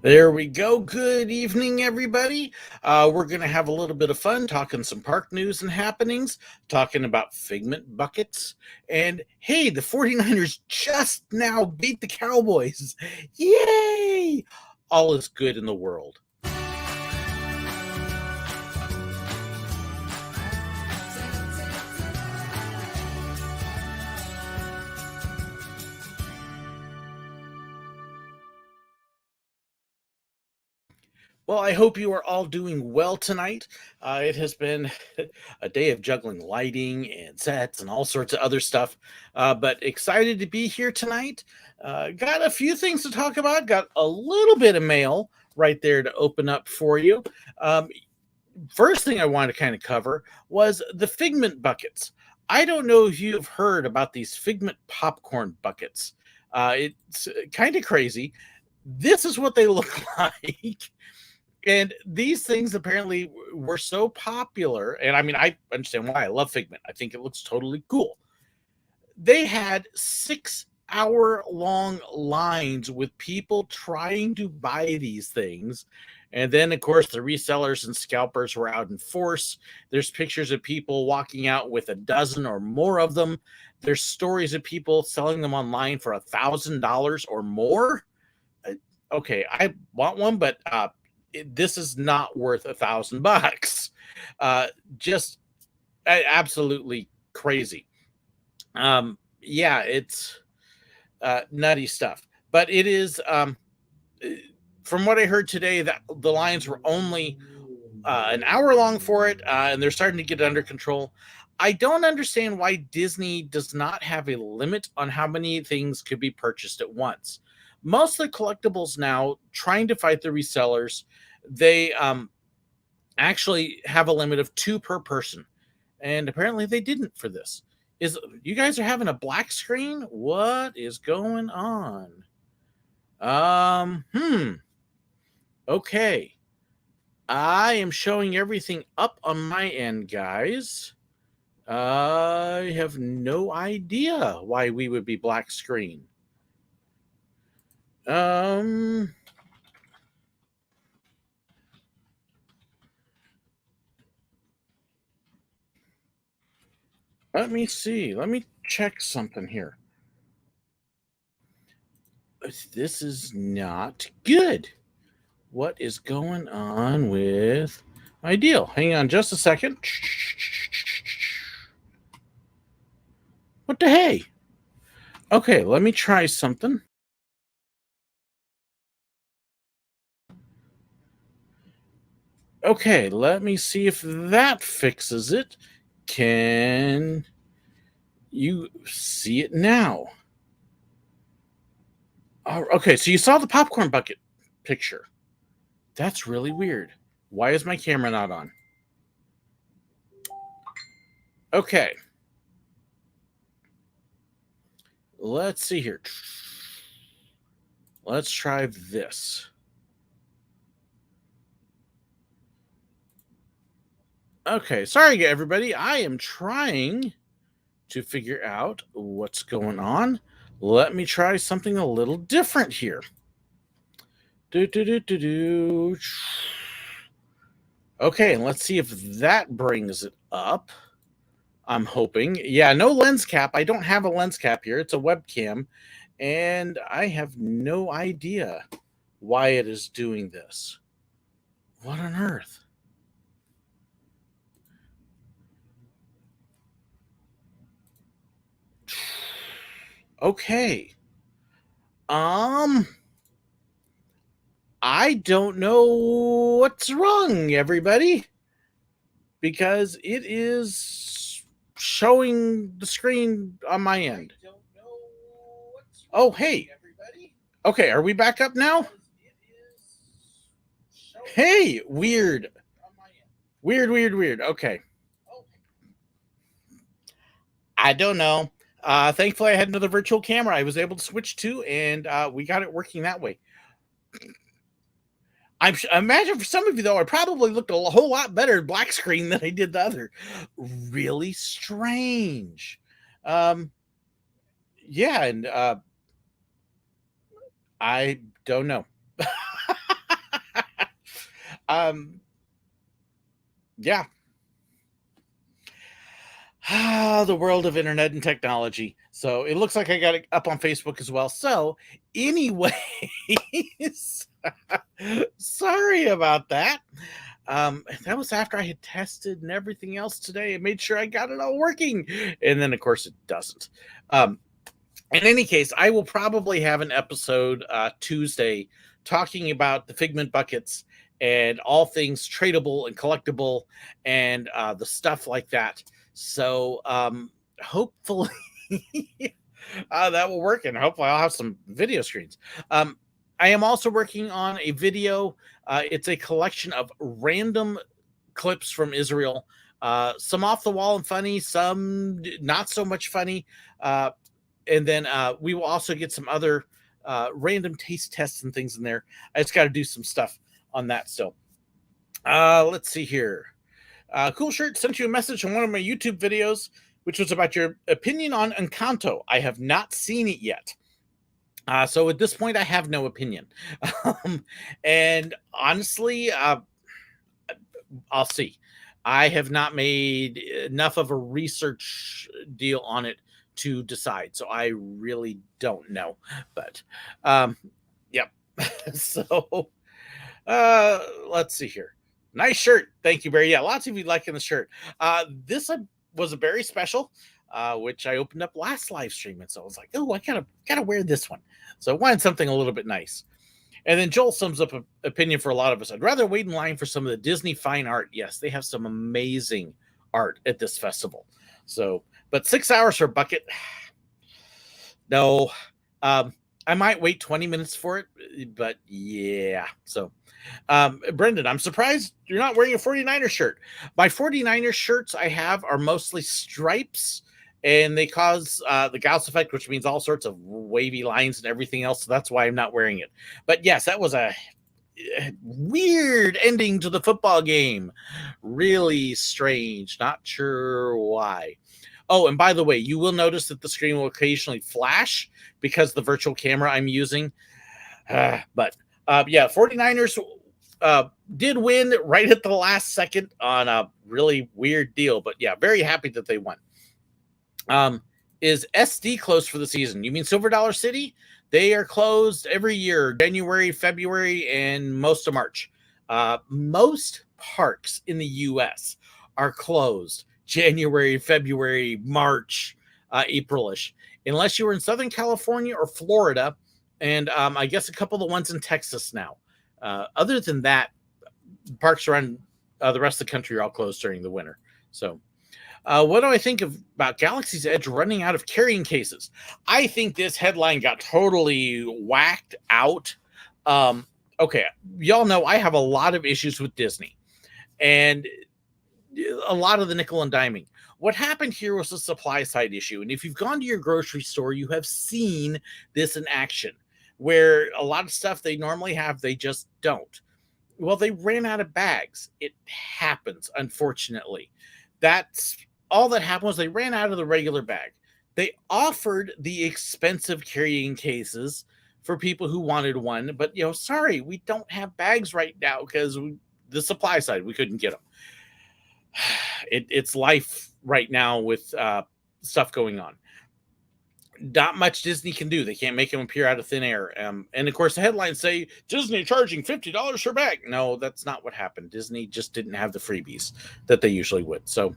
There we go. Good evening, everybody. We're going to have a little bit of fun talking some park news and happenings, talking about Figment buckets. And hey, the 49ers just now beat the Cowboys. Yay! All is good in the world. Well, I hope you are all doing well tonight. It has been a day of juggling lighting and sets and all sorts of other stuff, but excited to be here tonight. Got a few things to talk about, got a little bit of mail right there to open up for you. Um, First thing I wanted to kind of cover was the Figment buckets. I don't know if you've heard about these Figment popcorn buckets. It's kind of crazy. This is what they look like. And these things apparently were so popular. And I mean, I understand why. I love Figment. I think it looks totally cool. They had 6-hour long lines with people trying to buy these things. And then, of course, the resellers and scalpers were out in force. There's pictures of people walking out with a dozen or more of them. There's stories of people selling them online for $1,000 or more. Okay, I want one, but this is not worth $1,000. Just absolutely crazy. Yeah, it's nutty stuff. But it is, from what I heard today, that the lines were only an hour long for it, and they're starting to get it under control. I don't understand why Disney does not have a limit on how many things could be purchased at once. Most of the collectibles now, trying to fight the resellers, they actually have a limit of 2 per person, and apparently they didn't for this. Is you guys are having a black screen? What is going on? Okay. I am showing everything up on my end, guys. I have no idea why we would be black screen. Um Let me see. Let me check something here. This is not good. What is going on with my deal? Hang on just a second. What the hey? Okay, let me try something. Okay, let me see if that fixes it. Can you see it now? Oh, okay, so you saw the popcorn bucket picture. That's really weird. Why is my camera not on? Okay. Let's see here. Let's try this. Okay, sorry everybody. I am trying to figure out what's going on. Let me try something a little different here. Do do do do do. Okay, and let's see if that brings it up. I'm hoping. Yeah, no lens cap. I don't have a lens cap here. It's a webcam, and I have no idea why it is doing this. What on earth? Okay. Um, I don't know what's wrong, everybody, because it is showing the screen on my end. Oh, hey. Okay, are we back up now? Hey, weird. Weird. Okay. I don't know. Thankfully, I had another virtual camera I was able to switch to, and we got it working that way. I imagine for some of you, though, I probably looked a whole lot better black screen than I did the other. Really strange. Yeah, and I don't know. Yeah. The world of internet and technology. So it looks like I got it up on Facebook as well. So, anyways, sorry about that. That was after I had tested and everything else today and made sure I got it all working. And then, of course, it doesn't. In any case, I will probably have an episode Tuesday talking about the Figment buckets and all things tradable and collectible and the stuff like that. So hopefully that will work, and hopefully I'll have some video screens. I am also working on a video. It's a collection of random clips from Israel. Some off the wall and funny, some not so much funny. And then we will also get some other random taste tests and things in there. I just got to do some stuff on that still. Let's see here. Cool Shirt sent you a message on one of my YouTube videos, which was about your opinion on Encanto. I have not seen it yet. So at this point, I have no opinion. And honestly, I'll see. I have not made enough of a research deal on it to decide. So I really don't know. But yep. So let's see here. Nice shirt. Thank you, Barry. Yeah, lots of you liking the shirt. This was a very special, which I opened up last live stream. And so I was like, oh, I gotta wear this one. So I wanted something a little bit nice. And then Joel sums up an opinion for a lot of us. I'd rather wait in line for some of the Disney fine art. Yes, they have some amazing art at this festival. So, but 6 hours for a bucket. No, I might wait 20 minutes for it, but yeah. So, Brendan, I'm surprised you're not wearing a 49er shirt. My 49er shirts I have are mostly stripes, and they cause the Gauss effect, which means all sorts of wavy lines and everything else. So that's why I'm not wearing it. But yes, that was a weird ending to the football game. Really strange. Not sure why. Oh, and by the way, you will notice that the screen will occasionally flash because the virtual camera I'm using. But yeah, 49ers did win right at the last second on a really weird deal. But yeah, very happy that they won. Is SD closed for the season? You mean Silver Dollar City? They are closed every year, January, February, and most of March. Most parks in the U.S. are closed January, February, March, April-ish, unless you were in Southern California or Florida, and I guess a couple of the ones in Texas now. Other than that, parks around the rest of the country are all closed during the winter. So what do I think about Galaxy's Edge running out of carrying cases? I think this headline got totally whacked out. Okay, y'all know I have a lot of issues with Disney and a lot of the nickel and diming. What happened here was a supply side issue. And if you've gone to your grocery store, you have seen this in action, where a lot of stuff they normally have, they just don't. Well, they ran out of bags. It happens, unfortunately. That's all that happened was they ran out of the regular bag. They offered the expensive carrying cases for people who wanted one, but sorry, we don't have bags right now because the supply side, we couldn't get them. It's life right now with stuff going on. Not much Disney can do. They can't make them appear out of thin air. And of course, the headlines say Disney charging $50 per bag. No, that's not what happened. Disney just didn't have the freebies that they usually would. So,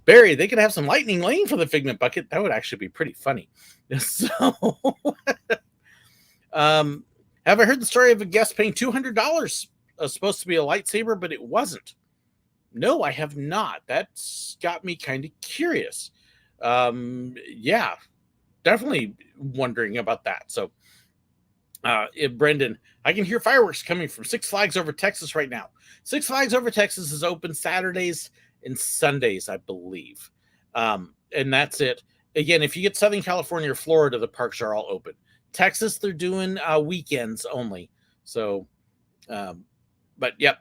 Barry, they could have some lightning lane for the Figment bucket. That would actually be pretty funny. So, have I heard the story of a guest paying $200? Supposed to be a lightsaber, but it wasn't. No, I have not. That's got me kind of curious. Yeah, definitely wondering about that. So, Brendan, I can hear fireworks coming from Six Flags Over Texas right now. Six Flags Over Texas is open Saturdays and Sundays, I believe. And that's it. Again, if you get Southern California or Florida, the parks are all open. Texas, they're doing weekends only. So, but yep.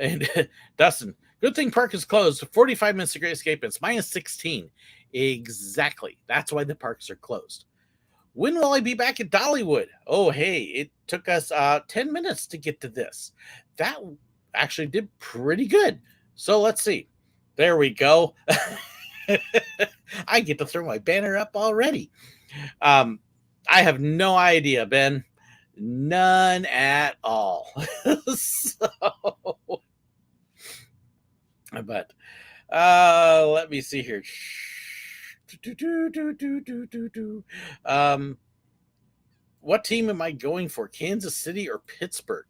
And Dustin, good thing park is closed. 45 minutes to Great Escape. It's minus 16. Exactly. That's why the parks are closed. When will I be back at Dollywood? Oh, hey, it took us 10 minutes to get to this. That actually did pretty good. So let's see. There we go. I get to throw my banner up already. Um, I have no idea, Ben. None at all. So, but let me see here. Um, what team am I going for? Kansas City or Pittsburgh?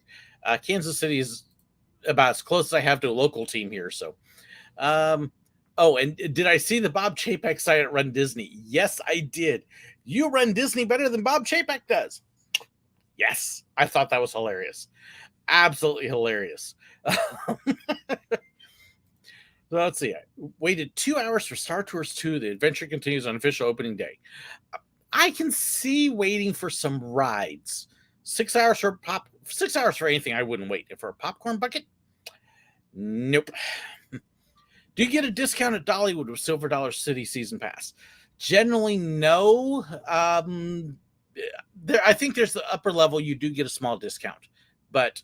Kansas City is about as close as I have to a local team here. So, um, oh, and did I see the Bob Chapek site at Run Disney? Yes, I did. You run Disney better than Bob Chapek does. Yes, I thought that was hilarious. Absolutely hilarious. So let's see. I waited 2 hours for Star Tours 2. The adventure continues on official opening day. I can see waiting for some rides. 6 hours for 6 hours for anything, I wouldn't wait. For a popcorn bucket? Nope. Do you get a discount at Dollywood with Silver Dollar City season pass? Generally, no. I think there's the upper level. You do get a small discount, but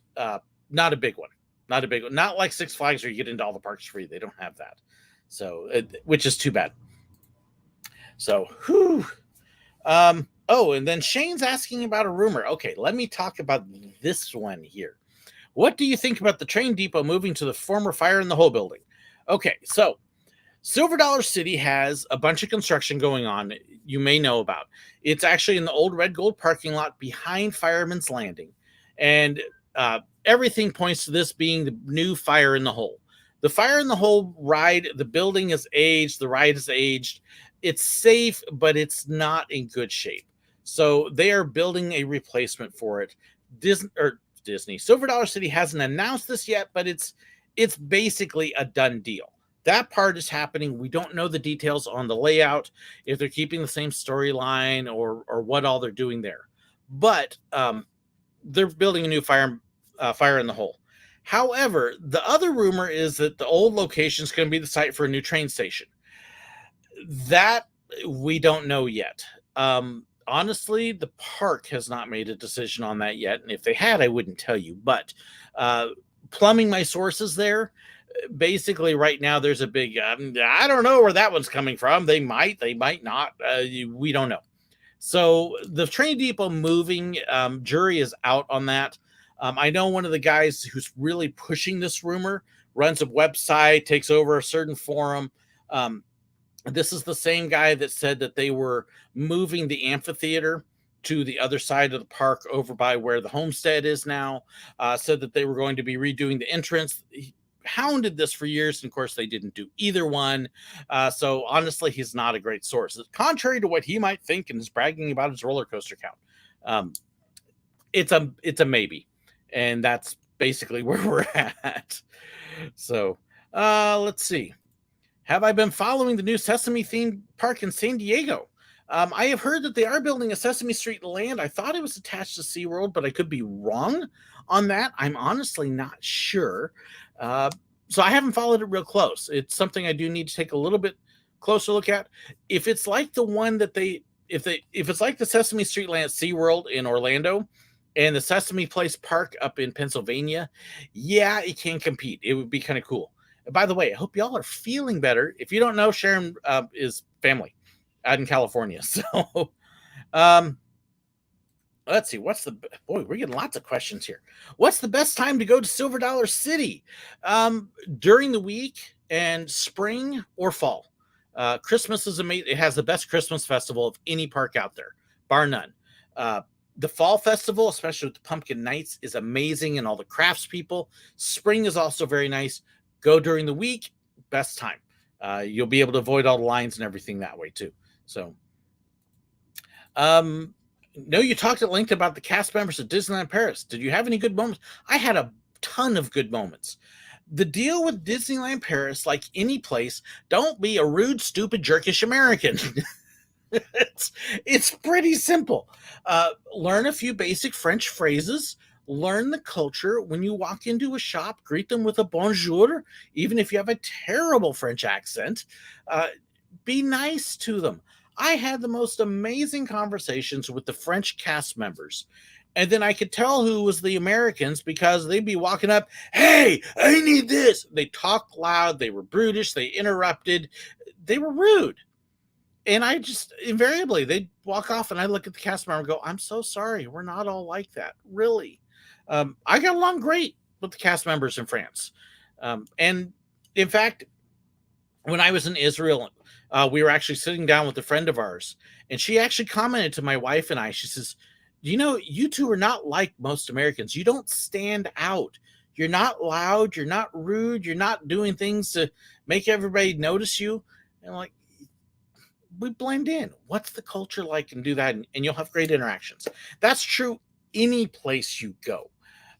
not a big one. Not a big one. Not like Six Flags where you get into all the parks free. They don't have that. So, which is too bad. So, whew. Oh, and then Shane's asking about a rumor. Okay, let me talk about this one here. What do you think about the train depot moving to the former Fire in the Hole building? Okay, so Silver Dollar City has a bunch of construction going on you may know about. It's actually in the old red gold parking lot behind Fireman's Landing. And everything points to this being the new Fire in the Hole. The Fire in the Hole ride, the building is aged, the ride is aged. It's safe, but it's not in good shape. So they are building a replacement for it. Disney, Silver Dollar City hasn't announced this yet, but it's basically a done deal. That part is happening. We don't know the details on the layout, if they're keeping the same storyline or what all they're doing there. But they're building a new Fire in the Hole. However, the other rumor is that the old location is going to be the site for a new train station. That we don't know yet. Honestly, the park has not made a decision on that yet. And if they had, I wouldn't tell you. But plumbing my sources there, basically right now there's a big, I don't know where that one's coming from. They might not. We don't know. So the train depot moving, jury is out on that. I know one of the guys who's really pushing this rumor runs a website, takes over a certain forum. This is the same guy that said that they were moving the amphitheater to the other side of the park over by where the homestead is now. Said that they were going to be redoing the entrance. He hounded this for years, and of course they didn't do either one. So honestly, he's not a great source. Contrary to what he might think and is bragging about his roller coaster count. It's a maybe. And that's basically where we're at. So let's see. Have I been following the new Sesame themed park in San Diego? I have heard that they are building a Sesame Street land. I thought it was attached to SeaWorld, but I could be wrong on that. I'm honestly not sure. So I haven't followed it real close. It's something I do need to take a little bit closer look at. If it's like the one that if it's like the Sesame Street land at SeaWorld in Orlando and the Sesame Place Park up in Pennsylvania, yeah, it can compete. It would be kind of cool. By the way, I hope y'all are feeling better. If you don't know, Sharon is family out in California. So let's see. We're getting lots of questions here. What's the best time to go to Silver Dollar City? During the week and spring or fall. Christmas is amazing. It has the best Christmas festival of any park out there, bar none. The fall festival, especially with the pumpkin nights, is amazing and all the crafts people. Spring is also very nice. Go during the week, best time. You'll be able to avoid all the lines and everything that way too. So, no, you talked at length about the cast members of Disneyland Paris. Did you have any good moments? I had a ton of good moments. The deal with Disneyland Paris, like any place, don't be a rude, stupid, jerkish American. It's pretty simple. Learn a few basic French phrases. Learn the culture. When you walk into a shop, greet them with a bonjour, even if you have a terrible French accent. Be nice to them. I had the most amazing conversations with the French cast members. And then I could tell who was the Americans because they'd be walking up, hey, I need this. They talked loud, they were brutish, they interrupted, they were rude. And I just invariably they'd walk off and I look at the cast member and go, I'm so sorry. We're not all like that. Really. I got along great with the cast members in France. And in fact, when I was in Israel, we were actually sitting down with a friend of ours, and she actually commented to my wife and I. She says, "You know, you two are not like most Americans. You don't stand out. You're not loud. You're not rude. You're not doing things to make everybody notice you." And I'm like, we blend in. What's the culture like? And do that, and you'll have great interactions. That's true any place you go.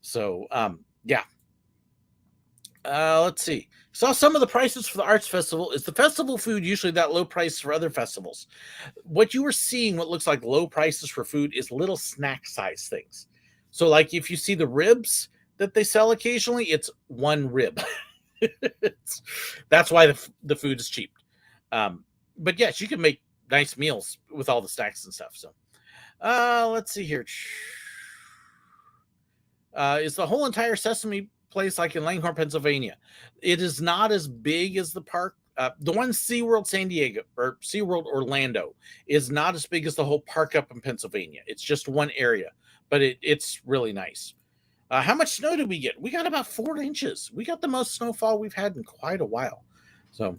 So, yeah. Let's see. Saw some of the prices for the arts festival. Is the festival food usually that low price for other festivals? What you were seeing, what looks like low prices for food, is little snack size things. So, like if you see the ribs that they sell occasionally, it's one rib. That's why the food is cheap. But yes, you can make nice meals with all the snacks and stuff. So, let's see here. Is the whole entire Sesame place like in Langhorne, Pennsylvania? It is not as big as the park. The one SeaWorld San Diego or SeaWorld Orlando is not as big as the whole park up in Pennsylvania. It's just one area, but it's really nice. How much snow did we get? We got about 4 inches. We got the most snowfall we've had in quite a while. So,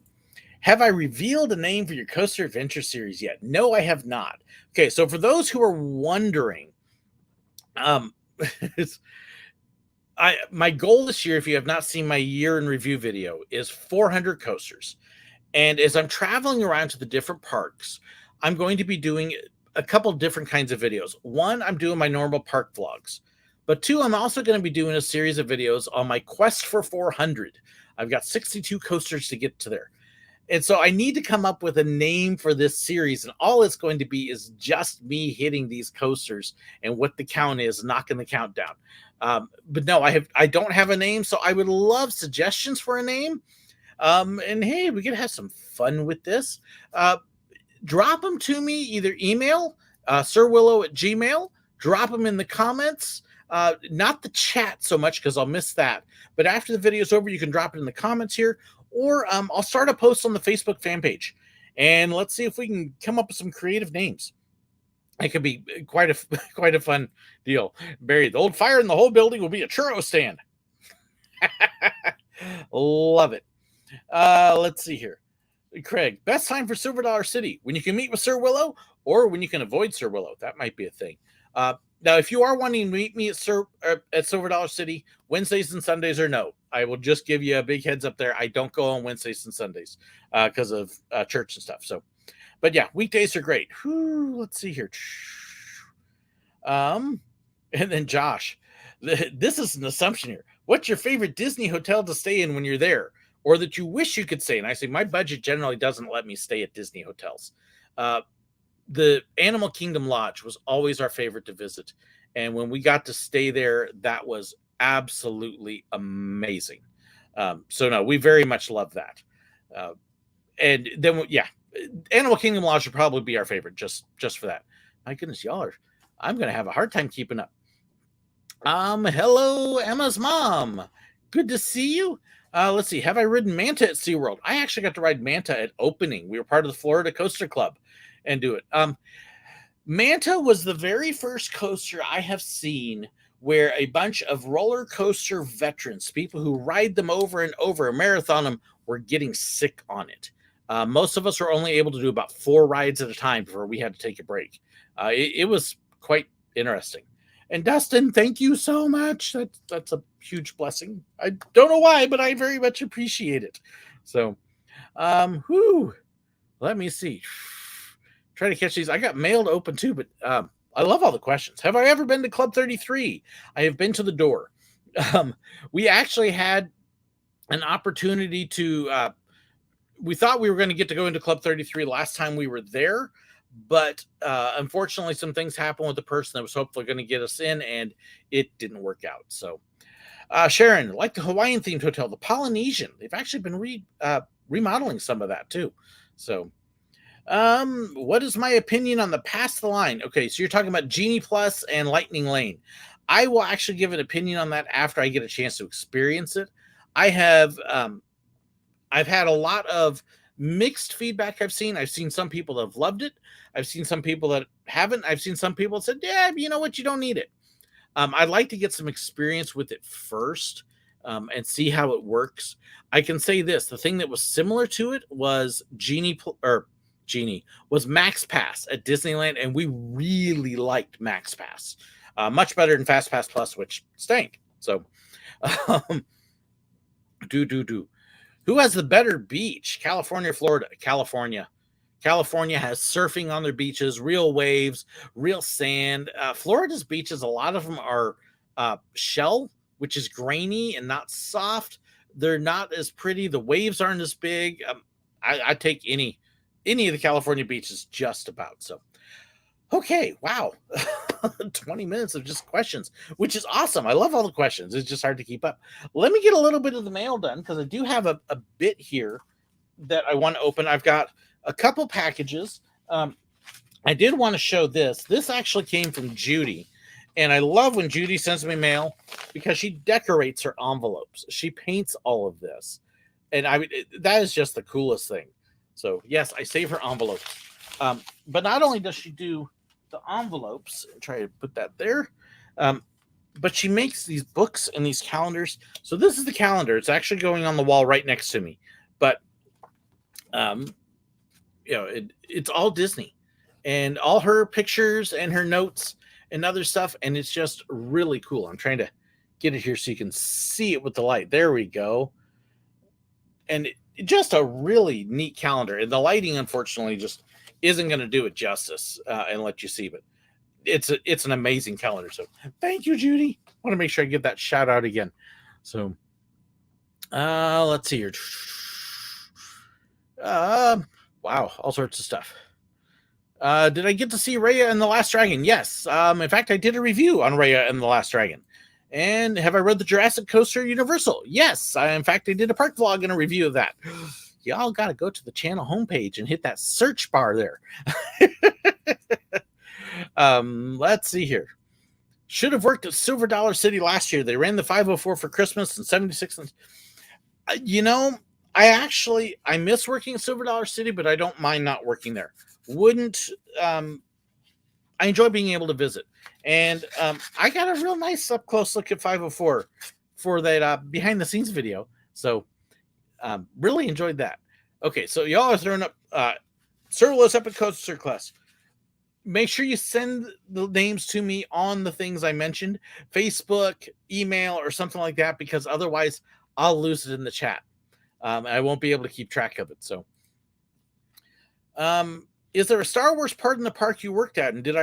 have I revealed a name for your Coaster Adventure series yet? No, I have not. Okay, so for those who are wondering, my goal this year, if you have not seen my year in review video, is 400 coasters. And as I'm traveling around to the different parks, I'm going to be doing a couple different kinds of videos. One, I'm doing my normal park vlogs. But two, I'm also going to be doing a series of videos on my quest for 400. I've got 62 coasters to get to there. And so I need to come up with a name for this series. And all it's going to be is just me hitting these coasters and what the count is, knocking the count down. But no, I don't have a name. So I would love suggestions for a name. And hey, we could have some fun with this. Drop them to me, either email, SirWillow@gmail, drop them in the comments. Not the chat so much because I'll miss that. But after the video's over, you can drop it in the comments here. Or I'll start a post on the Facebook fan page, and let's see if we can come up with some creative names. It could be quite a fun deal. Barry, the old fire in the whole building will be a churro stand. Love it. Let's see here. Craig, best time for Silver Dollar City, when you can meet with Sir Willow or when you can avoid Sir Willow. That might be a thing. Now, if you are wanting to meet me at Silver Dollar City, Wednesdays and Sundays or no, I will just give you a big heads up there. I don't go on Wednesdays and Sundays because of church and stuff. So, but yeah, weekdays are great. Whew, let's see here. And then Josh, this is an assumption here. What's your favorite Disney hotel to stay in when you're there, or that you wish you could stay in? I say my budget generally doesn't let me stay at Disney hotels. The Animal Kingdom Lodge was always our favorite to visit. And when we got to stay there, that was absolutely amazing. So no, we very much love that. And then, yeah, Animal Kingdom Lodge would probably be our favorite just for that. My goodness, I'm going to have a hard time keeping up. Hello, Emma's mom. Good to see you. Let's see. Have I ridden Manta at SeaWorld? I actually got to ride Manta at opening. We were part of the Florida Coaster Club and do it. Manta was the very first coaster I have seen where a bunch of roller coaster veterans, people who ride them over and over, marathon them, were getting sick on it. Most of us were only able to do about 4 rides at a time before we had to take a break. It was quite interesting. And Dustin, thank you so much. That's a huge blessing. I don't know why, but I very much appreciate it. So, let me see. Try to catch these. I got mail to open too, but I love all the questions. Have I ever been to Club 33? I have been to the door. We actually had an opportunity to, we thought we were going to get to go into Club 33 last time we were there, but unfortunately some things happened with the person that was hopefully going to get us in, and it didn't work out. So Sharon, like the Hawaiian themed hotel, the Polynesian, they've actually been remodeling some of that too. So What is my opinion on the Past the Line? Okay, so you're talking about Genie Plus and Lightning Lane. I will actually give an opinion on that after I get a chance to experience it. I have I've had a lot of mixed feedback. I've seen some people that have loved it. I've seen some people that haven't. I've seen some people that said, "Yeah, you know what, you don't need it." I'd like to get some experience with it first, and see how it works. I can say this: the thing that was similar to it was Genie was Max Pass at Disneyland, and we really liked Max Pass, much better than Fast Pass Plus, which stank. So, um, do. Who has the better beach? California or Florida? California. California has surfing on their beaches, real waves, real sand. Florida's beaches, a lot of them are shell, which is grainy and not soft. They're not as pretty. The waves aren't as big. I take any of the California beaches just about. So, okay, wow. 20 minutes of just questions, which is awesome. I love all the questions. It's just hard to keep up. Let me get a little bit of the mail done because I do have a bit here that I want to open. I've got a couple packages. I did want to show this. This actually came from Judy. And I love when Judy sends me mail because she decorates her envelopes. She paints all of this. And that is just the coolest thing. So, yes, I save her envelopes. But not only does she do the envelopes, try to put that there, but she makes these books and these calendars. So this is the calendar. It's actually going on the wall right next to me. But, it's all Disney. And all her pictures and her notes and other stuff. And it's just really cool. I'm trying to get it here so you can see it with the light. There we go. And just a really neat calendar. And the lighting, unfortunately, just isn't going to do it justice and let you see. But it's an amazing calendar. So thank you, Judy. I want to make sure I give that shout out again. So let's see here. Wow, all sorts of stuff. Did I get to see Raya and the Last Dragon? Yes. In fact, I did a review on Raya and the Last Dragon. And have I read the Jurassic Coaster Universal? Yes. In fact, I did a park vlog and a review of that. Y'all got to go to the channel homepage and hit that search bar there. Let's see here. Should have worked at Silver Dollar City last year. They ran the 504 for Christmas and 76. I miss working at Silver Dollar City, but I don't mind not working there. I enjoy being able to visit. And I got a real nice up close look at 504 for that behind the scenes video. So really enjoyed that. Okay, so y'all are throwing up SirWillow's Epic Coaster Class. Make sure you send the names to me on the things I mentioned, Facebook, email, or something like that, because otherwise I'll lose it in the chat. I won't be able to keep track of it. So, is there a Star Wars part in the park you worked at? And did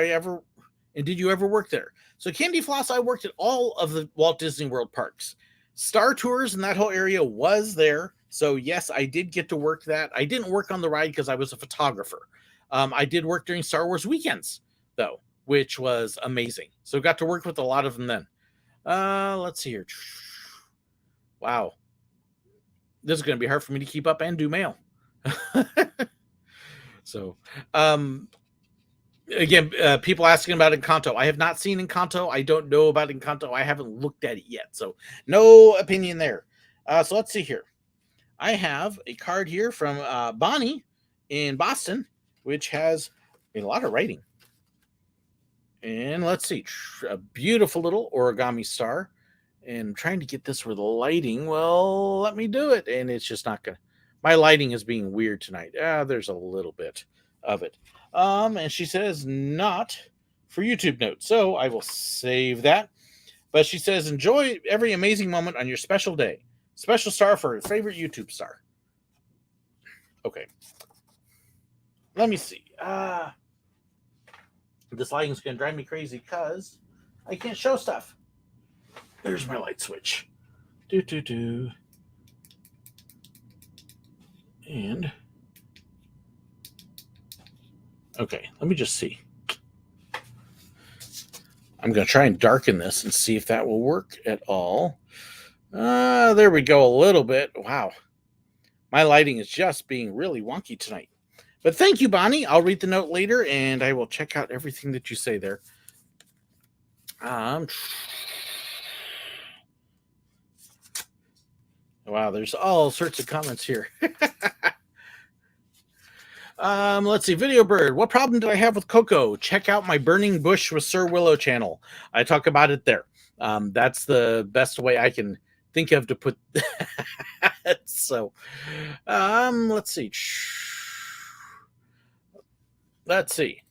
you ever work there? So Candy Floss, I worked at all of the Walt Disney World parks. Star Tours and that whole area was there. So yes, I did get to work that. I didn't work on the ride because I was a photographer. I did work during Star Wars weekends though, which was amazing. So got to work with a lot of them then. Let's see here. Wow. This is going to be hard for me to keep up and do mail. So, again, people asking about Encanto. I have not seen Encanto. I don't know about Encanto. I haven't looked at it yet. So no opinion there. So let's see here. I have a card here from Bonnie in Boston, which has a lot of writing. And let's see. A beautiful little origami star. And I'm trying to get this with lighting. Well, let me do it. And it's just not going to. My lighting is being weird tonight. There's a little bit of it. And she says not for YouTube notes. So I will save that. But she says, enjoy every amazing moment on your special day. Special star for her favorite YouTube star. Okay. Let me see. This lighting is going to drive me crazy because I can't show stuff. There's my light switch. And okay, let me just see. I'm going to try and darken this and see if that will work at all. There we go, a little bit. Wow. My lighting is just being really wonky tonight. But thank you, Bonnie. I'll read the note later, and I will check out everything that you say there. Wow, there's all sorts of comments here. Let's see. Video Bird. What problem did I have with Coco? Check out my Burning Bush with Sir Willow channel. I talk about it there. That's the best way I can think of to put that. So, let's see. Let's see.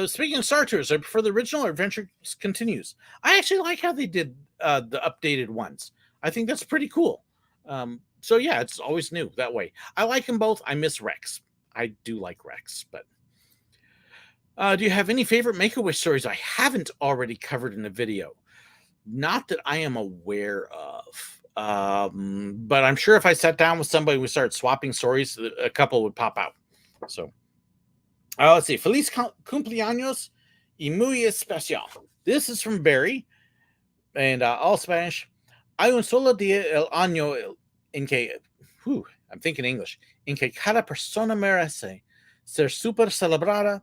Speaking of Star Tours, I prefer the original or Adventure Continues. I actually like how they did the updated ones. I think that's pretty cool. So yeah, it's always new that way. I like them both. I miss Rex. I do like Rex, but do you have any favorite Make-A-Wish stories I haven't already covered in a video? Not that I am aware of. But I'm sure if I sat down with somebody and we started swapping stories, a couple would pop out. So let's see. Feliz cumpleaños y muy especial. This is from Barry, and all Spanish. Hay un solo día el año en que, I'm thinking English, en que cada persona merece ser super celebrada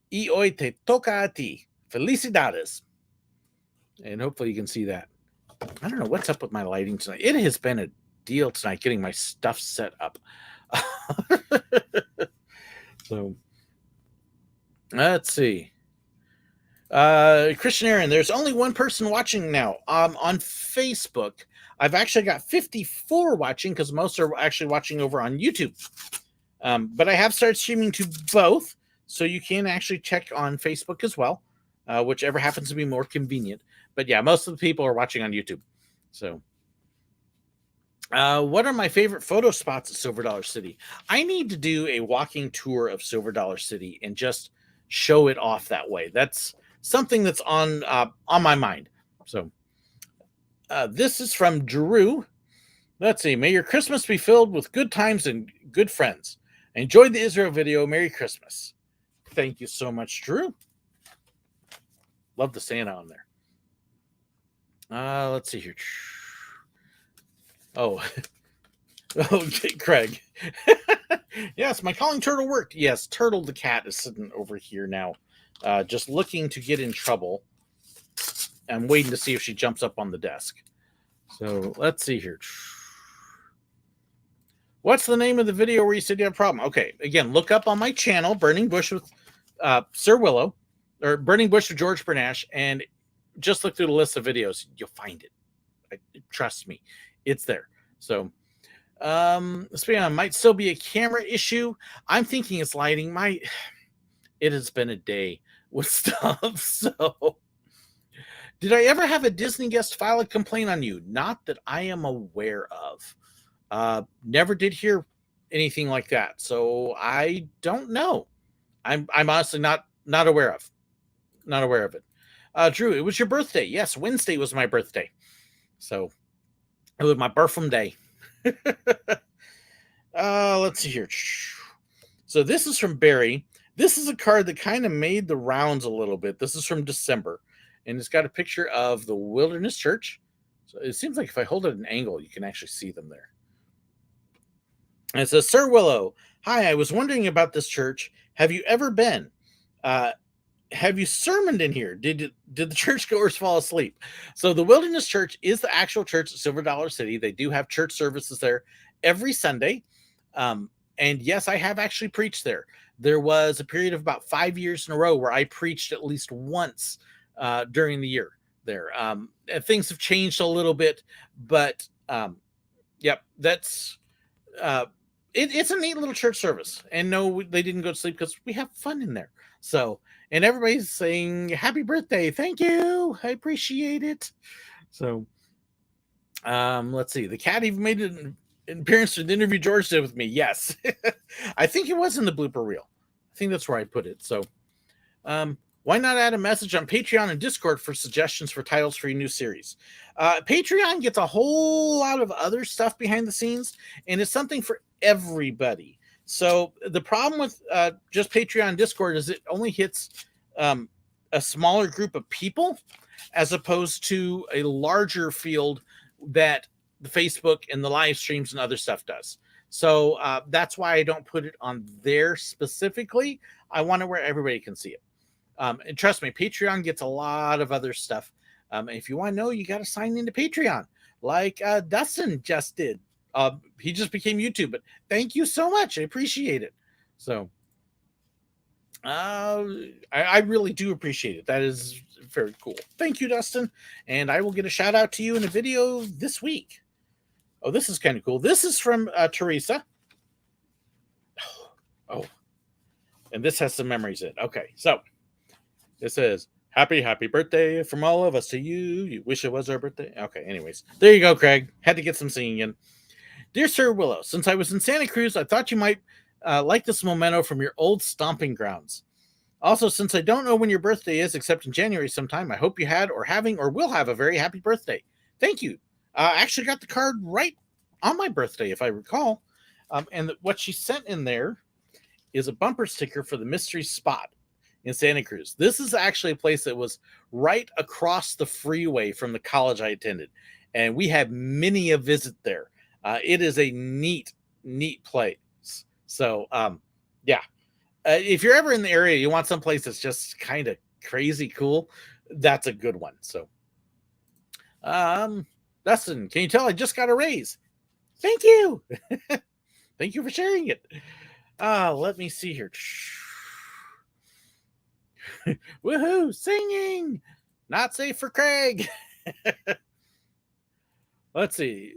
y hoy te toca a ti. Felicidades. And hopefully you can see that. I don't know what's up with my lighting tonight. It has been a deal tonight getting my stuff set up. So let's see. Christian Aaron, there's only one person watching now. On Facebook, I've actually got 54 watching because most are actually watching over on YouTube. But I have started streaming to both, so you can actually check on Facebook as well, whichever happens to be more convenient. But yeah, most of the people are watching on YouTube. So, what are my favorite photo spots at Silver Dollar City? I need to do a walking tour of Silver Dollar City and just show it off that way. That's something that's on my mind. So, this is from Drew. Let's see. May your Christmas be filled with good times and good friends. Enjoyed the Israel video. Merry Christmas. Thank you so much, Drew. Love the Santa on there. Let's see here. Oh, okay, Craig. Yes, my calling turtle worked. Yes, Turtle the cat is sitting over here now, just looking to get in trouble. I'm waiting to see if she jumps up on the desk. So let's see here. What's the name of the video where you said you have a problem? Okay, again, look up on my channel, Burning Bush with Sir Willow, or Burning Bush with George Bernash, and just look through the list of videos. You'll find it. Trust me, it's there. So, speaking of, might still be a camera issue. I'm thinking it's lighting. It has been a day with stuff. So, did I ever have a Disney guest file a complaint on you? Not that I am aware of. Never did hear anything like that. So I don't know. I'm honestly not aware of. Not aware of it. Drew, it was your birthday. Yes, Wednesday was my birthday. So it was my birthday. Let's see here. So this is from Barry. This is a card that kind of made the rounds a little bit. This is from December. And it's got a picture of the Wilderness Church. So it seems like if I hold it at an angle, you can actually see them there. And it says, Sir Willow, hi, I was wondering about this church. Have you ever been? Have you sermoned in here? Did the churchgoers fall asleep? So the Wilderness Church is the actual church at Silver Dollar City. They do have church services there every Sunday. And yes, I have actually preached there. There was a period of about 5 years in a row where I preached at least once during the year there. Things have changed a little bit, but yep, that's it's a neat little church service. And no, they didn't go to sleep because we have fun in there. So, and everybody's saying happy birthday. Thank you. I appreciate it. So, let's see. The cat even made an appearance in the interview George did with me. Yes. I think it was in the blooper reel. I think that's where I put it. So, why not add a message on Patreon and Discord for suggestions for titles for your new series? Patreon gets a whole lot of other stuff behind the scenes, and it's something for everybody. So the problem with just Patreon and Discord is it only hits a smaller group of people as opposed to a larger field that the Facebook and the live streams and other stuff does. So that's why I don't put it on there specifically. I want it where everybody can see it. And trust me, Patreon gets a lot of other stuff. If you want to know, you got to sign into Patreon, like Dustin just did. He just became YouTube, but thank you so much. I appreciate it. So I really do appreciate it. That is very cool. Thank you, Dustin. And I will get a shout out to you in a video this week. Oh, this is kind of cool. This is from Teresa. Oh, and this has some memories in it. Okay, so it says, happy birthday from all of us to you. You wish it was our birthday. Okay, anyways. There you go, Craig. Had to get some singing in. Dear Sir Willow, since I was in Santa Cruz, I thought you might like this memento from your old stomping grounds. Also, since I don't know when your birthday is, except in January sometime, I hope you had or having or will have a very happy birthday. Thank you. I actually got the card right on my birthday, if I recall. And what she sent in there is a bumper sticker for the mystery spot in Santa Cruz. This is actually a place that was right across the freeway from the college I attended. And we had many a visit there. It is a neat place. So, yeah. If you're ever in the area, you want some place that's just kind of crazy cool, that's a good one. So, Dustin, can you tell I just got a raise? Thank you. Thank you for sharing it. Let me see here. Woohoo, singing. Not safe for Craig. Let's see.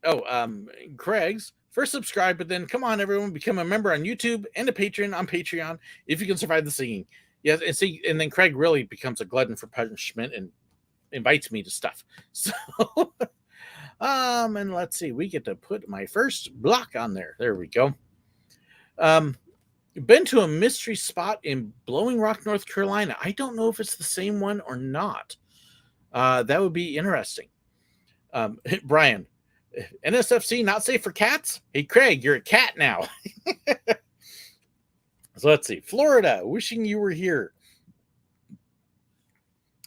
Oh, Craig's first subscribe, but then come on, everyone, become a member on YouTube and a patron on Patreon if you can survive the singing. Yes, and see, and then Craig really becomes a glutton for punishment and invites me to stuff. So and let's see, we get to put my first block on there. There we go. Been to a mystery spot in Blowing Rock, North Carolina. I don't know if it's the same one or not. That would be interesting. Brian, NSFC not safe for cats? Hey, Craig, you're a cat now. So let's see. Florida, wishing you were here.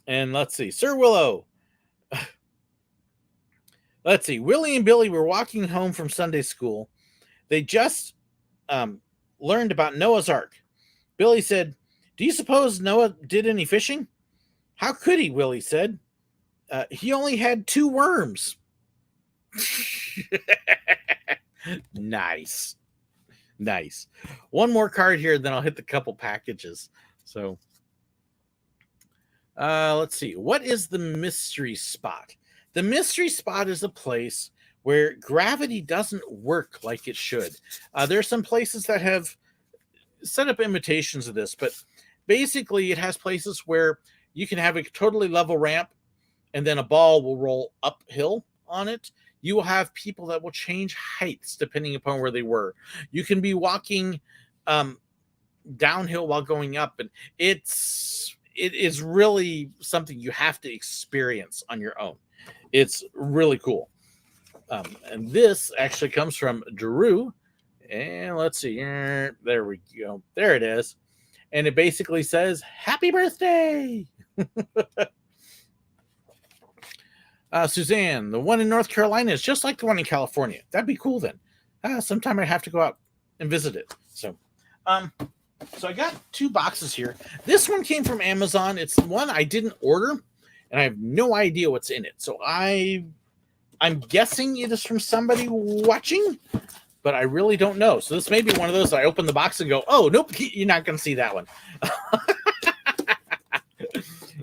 And let's see. Sir Willow. Let's see. Willie and Billy were walking home from Sunday school. They just learned about Noah's Ark. Billy said, do you suppose Noah did any fishing? How could he? Willie said. He only had 2 worms. Nice. One more card here, then I'll hit the couple packages. So let's see. What is the mystery spot? The mystery spot is a place where gravity doesn't work like it should. There are some places that have set up imitations of this, but basically it has places where you can have a totally level ramp and then a ball will roll uphill on it. You will have people that will change heights depending upon where they were. You can be walking downhill while going up, and it is really something you have to experience on your own. It's really cool. And this actually comes from Drew. And let's see. There we go. There it is. And it basically says, happy birthday. Suzanne, the one in North Carolina is just like the one in California. That'd be cool then. Sometime I have to go out and visit it. So I got 2 boxes here. This one came from Amazon. It's one I didn't order, and I have no idea what's in it. So I'm guessing it is from somebody watching, but I really don't know. So this may be one of those that I open the box and go, oh, nope, you're not going to see that one.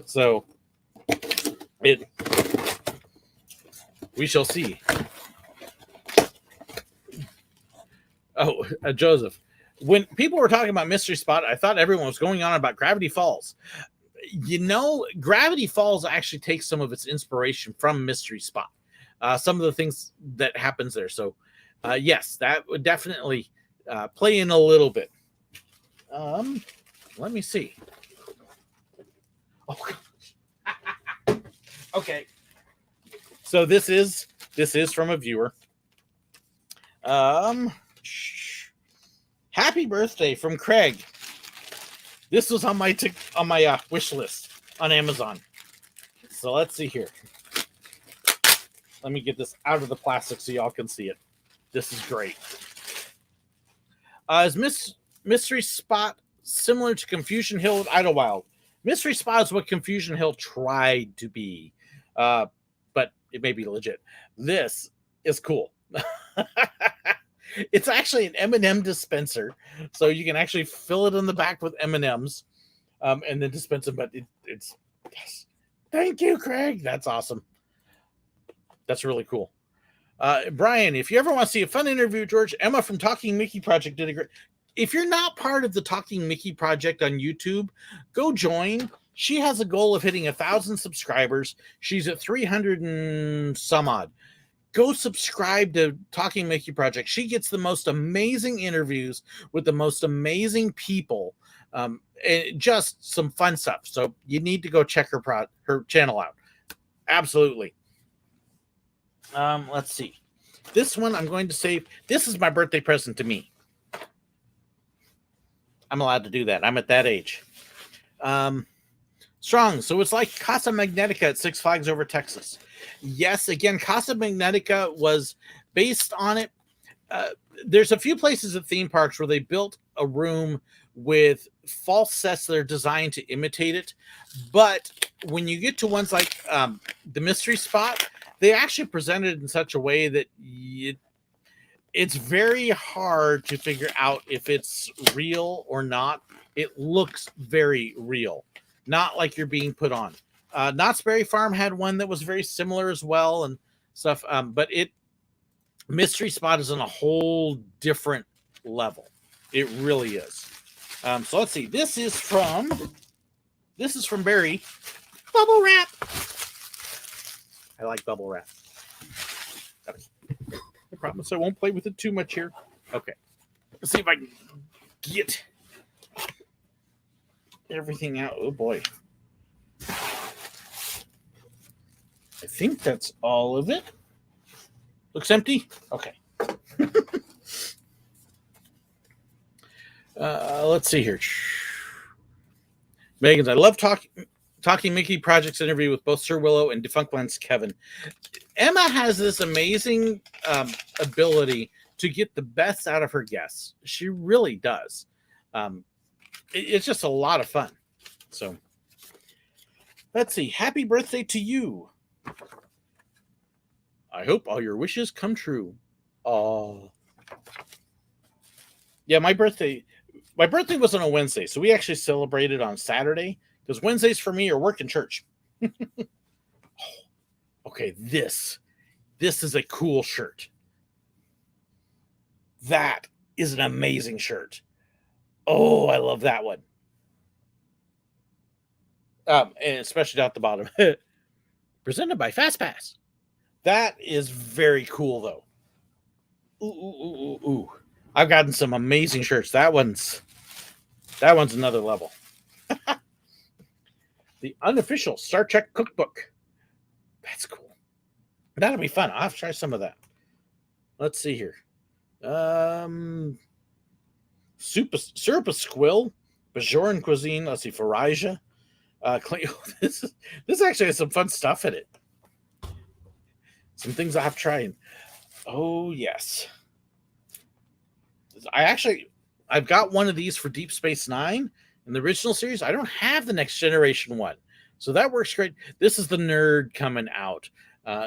So we shall see. Oh, Joseph. When people were talking about Mystery Spot, I thought everyone was going on about Gravity Falls. You know, Gravity Falls actually takes some of its inspiration from Mystery Spot. Some of the things that happens there. So, yes, that would definitely play in a little bit. Let me see. Oh, gosh. Okay. So this is from a viewer. Happy birthday from Craig. This was on my wish list on Amazon. So let's see here. Let me get this out of the plastic so y'all can see it. This is great. Is Mystery Spot similar to Confusion Hill with Idlewild? Mystery Spot is what Confusion Hill tried to be, but it may be legit. This is cool. It's actually an M&M dispenser, so you can actually fill it in the back with M&Ms, and then dispense them. But it's yes. Thank you, Craig. That's awesome. That's really cool. Brian, if you ever want to see a fun interview, George, Emma from Talking Mickey Project did a great. If you're not part of the Talking Mickey Project on YouTube, go join. She has a goal of hitting 1,000 subscribers. She's at 300 and some odd. Go subscribe to Talking Mickey Project. She gets the most amazing interviews with the most amazing people, and just some fun stuff. So you need to go check her channel out. Absolutely. Let's see. This one I'm going to save. This is my birthday present to me. I'm allowed to do that. I'm at that age. Strong. So it's like Casa Magnetica at Six Flags Over Texas. Yes, again, Casa Magnetica was based on it. There's a few places at theme parks where they built a room with false sets that are designed to imitate it. But when you get to ones like the Mystery Spot, they actually present it in such a way that it's very hard to figure out if it's real or not. It looks very real, not like you're being put on. Knott's Berry Farm had one that was very similar as well and stuff. But Mystery Spot is on a whole different level. It really is. So let's see. This is from Barry. Bubble wrap. I like bubble wrap. I promise I won't play with it too much here. Okay. Let's see if I can get everything out. Oh boy. I think that's all of it. Looks empty? Okay. Let's see here. Megan's, I love Talking Mickey Project's interview with both Sir Willow and Defunctland's Kevin. Emma has this amazing ability to get the best out of her guests. She really does. It's just a lot of fun. So, let's see. Happy birthday to you. I hope all your wishes come true. Oh. Yeah, my birthday was on a Wednesday, so we actually celebrated on Saturday because Wednesdays for me are work and church. Okay, this is a cool shirt. That is an amazing shirt. Oh, I love that one. And especially down at the bottom. Presented by FastPass. That is very cool, though. Ooh. I've gotten some amazing shirts. That one's another level. The unofficial Star Trek cookbook. That's cool. That'll be fun. I'll have to try some of that. Let's see here. Syrup of Squill, Bajoran cuisine. Let's see, Farija. This actually has some fun stuff in it. Some things I've tried. Oh yes. I've got one of these for Deep Space Nine in the original series. I don't have the Next Generation one, so that works great. This is the nerd coming out.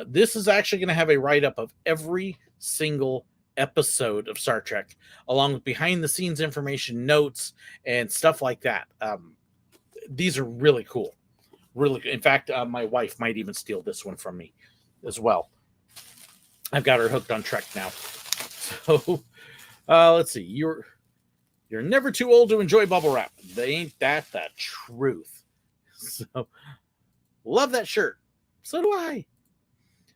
This is actually going to have a write-up of every single episode of Star Trek, along with behind-the-scenes information, notes, and stuff like that. These are really cool. Really, in fact, my wife might even steal this one from me as well. I've got her hooked on Trek now. So, let's see. You're never too old to enjoy bubble wrap. Ain't that the truth? So, love that shirt. So do I.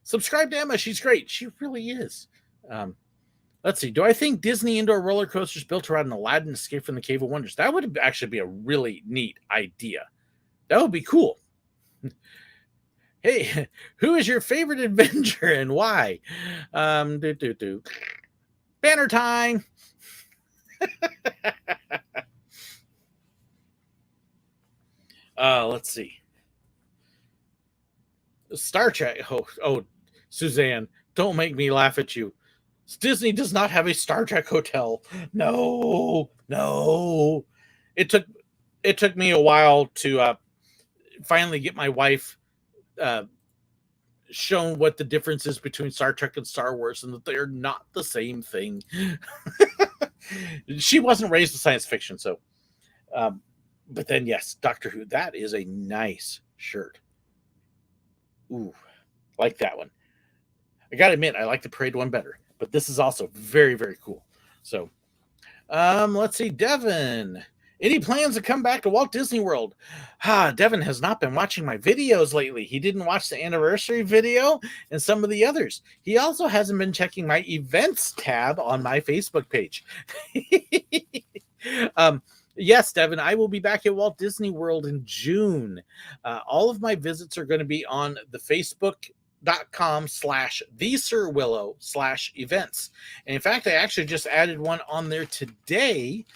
Subscribe to Emma. She's great. She really is. Let's see. Do I think Disney indoor roller coasters built around an Aladdin Escape from the Cave of Wonders? That would actually be a really neat idea. That would be cool. Hey, who is your favorite Avenger and why? Banner time. Let's see. Star Trek. Oh, Suzanne, don't make me laugh at you. Disney does not have a Star Trek hotel. No, no. It took me a while to finally get my wife uh, shown what the difference is between Star Trek and Star Wars, and that they're not the same thing. She wasn't raised with science fiction, so. But then, yes, Doctor Who. That is a nice shirt. Ooh, like that one. I gotta admit, I like the parade one better, but this is also very, very cool. So, let's see, Devin. Any plans to come back to Walt Disney World? Devin has not been watching my videos lately. He didn't watch the anniversary video and some of the others. He also hasn't been checking my events tab on my Facebook page. Yes, Devin, I will be back at Walt Disney World in June. All of my visits are going to be on the facebook.com/the_SirWillow/events. And in fact, I actually just added one on there today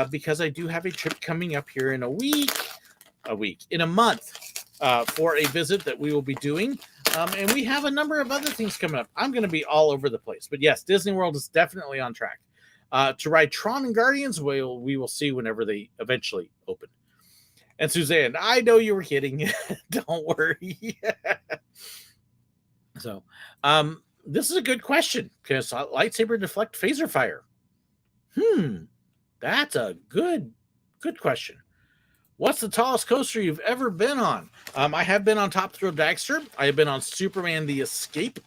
because I do have a trip coming up here in in a month for a visit that we will be doing. And we have a number of other things coming up. I'm going to be all over the place. But yes, Disney World is definitely on track. To ride Tron and Guardians, we will see whenever they eventually open. And Suzanne, I know you were kidding. Don't worry. So, this is a good question because lightsaber deflect phaser fire. That's a good question. What's the tallest coaster you've ever been on? I have been on Top Thrill Dragster. I have been on Superman the Escape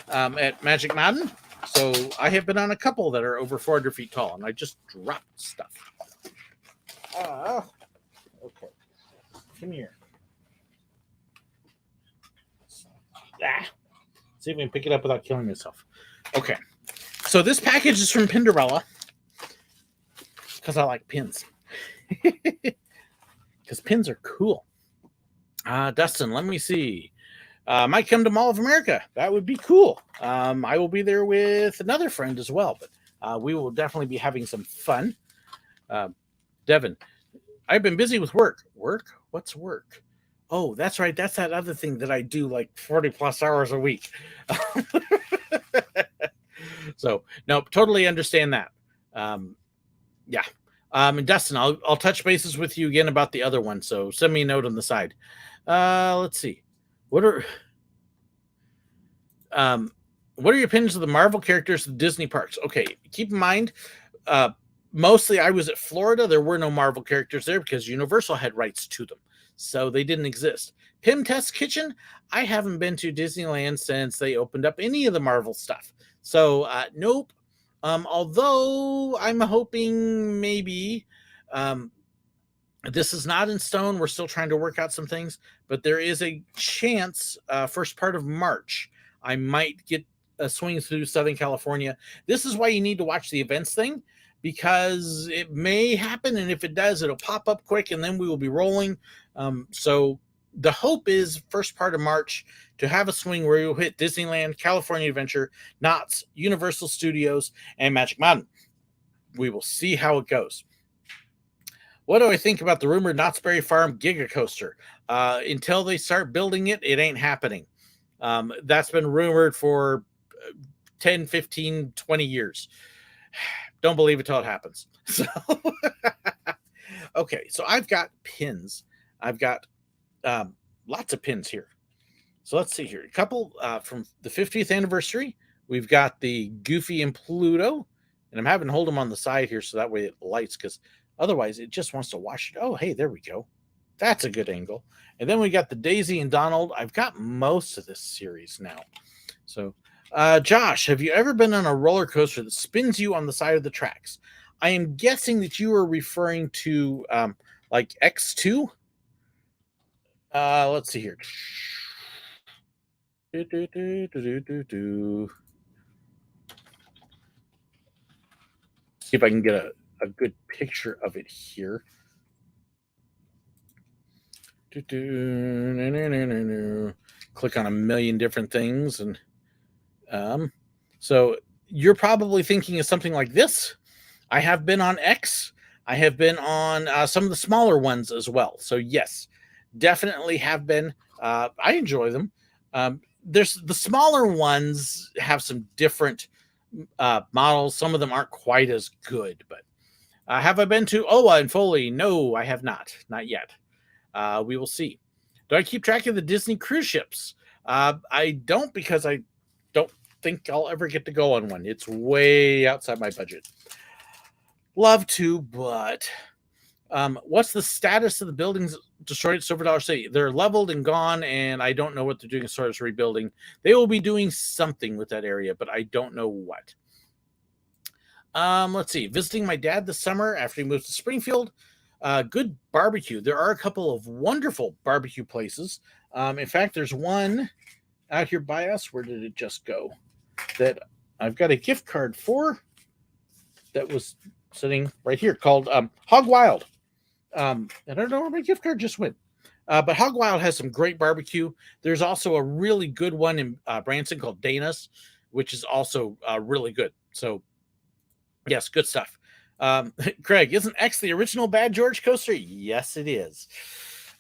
at Magic Mountain. So I have been on a couple that are over 400 feet tall, and I just dropped stuff. Okay. Come here. See if we can pick it up without killing myself. Okay. So this package is from Pinderella because I like pins. Because pins are cool. Dustin, let me see. Might come to Mall of America. That would be cool. I will be there with another friend as well, but we will definitely be having some fun. Devin, I've been busy with work. Work? What's work? Oh, that's right. That's that other thing that I do like 40 plus hours a week. So, no, totally understand that. Yeah. And Dustin, I'll touch bases with you again about the other one. So send me a note on the side. Let's see. What are your opinions of the Marvel characters at Disney parks? Okay, keep in mind, mostly I was at Florida. There were no Marvel characters there because Universal had rights to them, so they didn't exist. Pim Test Kitchen, I haven't been to Disneyland since they opened up any of the Marvel stuff. So nope. Although I'm hoping maybe this is not in stone. We're still trying to work out some things, but there is a chance first part of March I might get a swing through Southern California. This is why you need to watch the events thing, because it may happen, and if it does, it'll pop up quick, and then we will be rolling. So the hope is first part of March to have a swing where you'll hit Disneyland, California Adventure, Knott's, Universal Studios, and Magic Mountain. We will see how it goes. What do I think about the rumored Knott's Berry Farm Giga Coaster? Until they start building it, it ain't happening. That's been rumored for 10, 15, 20 years. Don't believe it till it happens. So, okay, so I've got pins. I've got lots of pins here. So let's see here. A couple from the 50th anniversary. We've got the Goofy and Pluto. And I'm having to hold them on the side here so that way it lights, because otherwise it just wants to wash it. Oh, hey, there we go. That's a good angle. And then we got the Daisy and Donald. I've got most of this series now. So, Josh, have you ever been on a roller coaster that spins you on the side of the tracks? I am guessing that you are referring to like X2. Let's see here. See if I can get a good picture of it here. Click on a million different things, and so you're probably thinking of something like this. I have been on X. I have been on some of the smaller ones as well. So yes, definitely have been. I enjoy them. There's the smaller ones have some different models. Some of them aren't quite as good, but have I been to Oa and Foley? No, I have not yet. We will see. Do I keep track of the Disney cruise ships? I don't, because I don't think I'll ever get to go on one. It's way outside my budget. Love to, but what's the status of the buildings destroyed at Silver Dollar City? They're leveled and gone, and I don't know what they're doing as far as rebuilding. They will be doing something with that area, but I don't know what. Let's see. Visiting my dad this summer after he moved to Springfield. Good barbecue. There are a couple of wonderful barbecue places. In fact, there's one out here by us. Where did it just go? That I've got a gift card for. That was sitting right here, called Hog Wild. I don't know where my gift card just went. But Hog Wild has some great barbecue. There's also a really good one in Branson called Dana's, which is also really good. So, yes, good stuff. Craig, isn't X the original Bad George coaster? Yes, it is.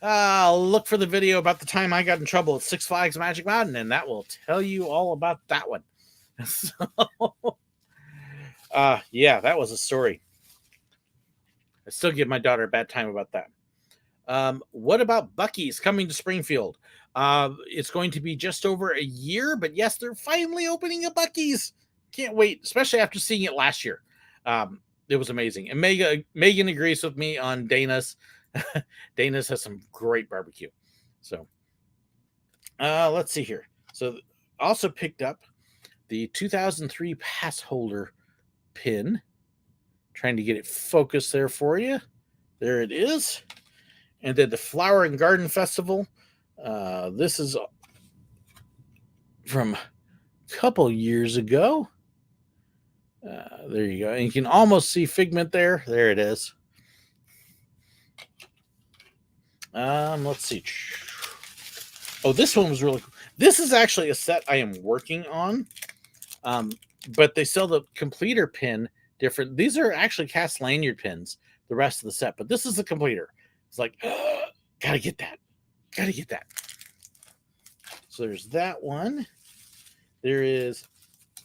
Look for the video about the time I got in trouble at Six Flags Magic Mountain, and that will tell you all about that one. So, yeah, that was a story. I still give my daughter a bad time about that. What about Buc-ee's coming to Springfield? It's going to be just over a year, but yes, they're finally opening a Buc-ee's. Can't wait, especially after seeing it last year. It was amazing. And Megan agrees with me on Dana's. Dana's has some great barbecue. So let's see here. So also picked up the 2003 pass holder pin. Trying to get it focused there for you. There it is. And then the Flower and Garden Festival. This is from a couple years ago. There you go. And you can almost see Figment there. There it is. Let's see. Oh, this one was really cool. This is actually a set I am working on. But they sell the completer pin different. These are actually cast lanyard pins, the rest of the set, but this is the completer. It's like, gotta get that. Gotta get that. So there's that one. There is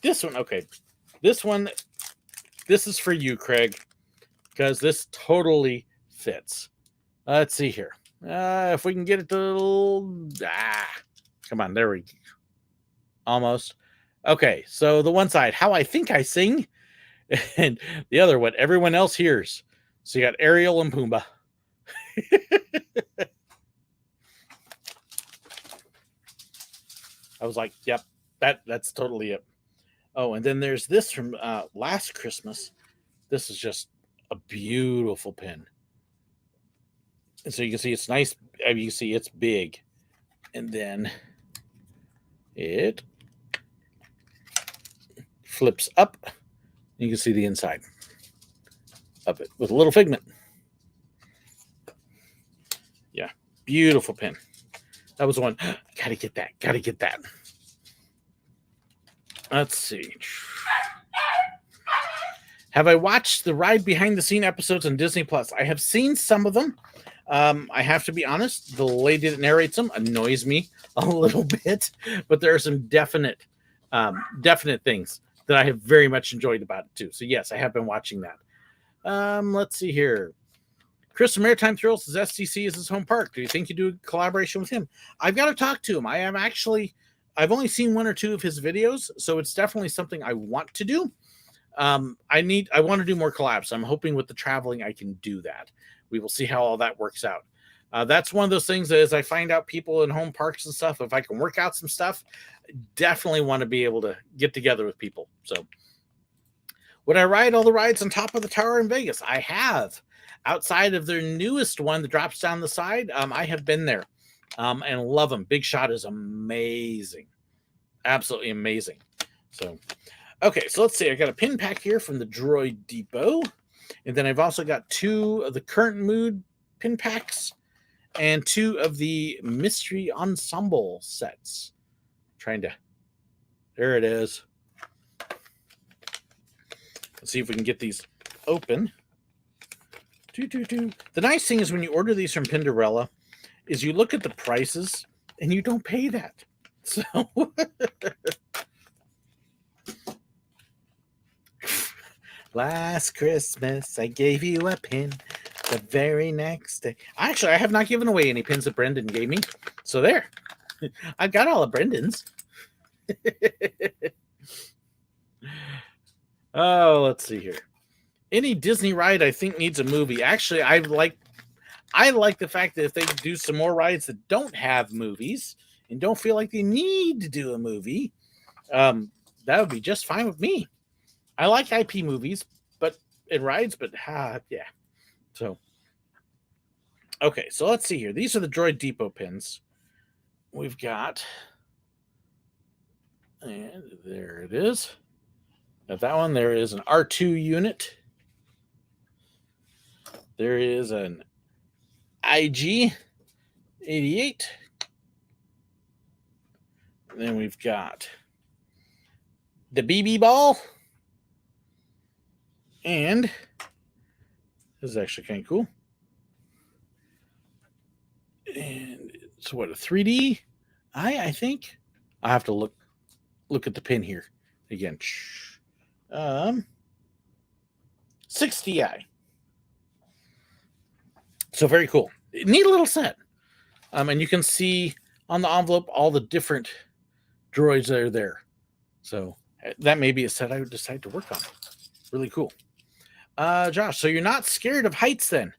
this one. Okay. This one, this is for you, Craig, because this totally fits. Let's see here. If we can get it to, come on, there we go. Almost. Okay, so the one side, how I think I sing, and the other, what everyone else hears. So you got Ariel and Pumbaa. I was like, yep, that's totally it. Oh, and then there's this from last Christmas. This is just a beautiful pin. And so you can see it's nice. I mean, you can see it's big. And then it flips up. You can see the inside of it with a little Figment. Yeah, beautiful pin. That was the one. Gotta get that. Gotta get that. Let's see. Have I watched the ride behind the scene episodes on Disney Plus? I have seen some of them. I have to be honest, the lady that narrates them annoys me a little bit, but there are some definite things that I have very much enjoyed about it too. So yes, I have been watching that. Let's see here. Crystal Maritime Thrills says STC is his home park. Do you think you do a collaboration with him? I've got to talk to him. I've only seen one or two of his videos, so it's definitely something I want to do. I want to do more collabs. I'm hoping with the traveling I can do that. We will see how all that works out. That's one of those things that as I find out people in home parks and stuff, if I can work out some stuff, I definitely want to be able to get together with people. So would I ride all the rides on top of the tower in Vegas? I have. Outside of their newest one that drops down the side, I have been there and love them. Big Shot is amazing. Absolutely amazing. So, okay, so let's see. I got a pin pack here from the Droid Depot. And then I've also got two of the Current Mood pin packs and two of the Mystery Ensemble sets. There it is. Let's see if we can get these open. The nice thing is when you order these from Pinderella is you look at the prices and you don't pay that. So Last Christmas, I gave you a pin. The very next day. Actually, I have not given away any pins that Brendan gave me. So there. I've got all of Brendan's. Oh, let's see here. Any Disney ride I think needs a movie. Actually, I like the fact that if they do some more rides that don't have movies and don't feel like they need to do a movie, that would be just fine with me. I like IP movies, but it rides, but yeah. So, okay, so let's see here. These are the Droid Depot pins. We've got, and there it is. Got that one. There is an R2 unit. There is an IG 88. Then we've got the BB ball. And this is actually kind of cool. And it's what, a 3D I think. I'll have to look at the pin here again. 60i. So very cool. Neat little set. And you can see on the envelope all the different droids that are there. So that may be a set I would decide to work on. Really cool. Josh, so you're not scared of heights then?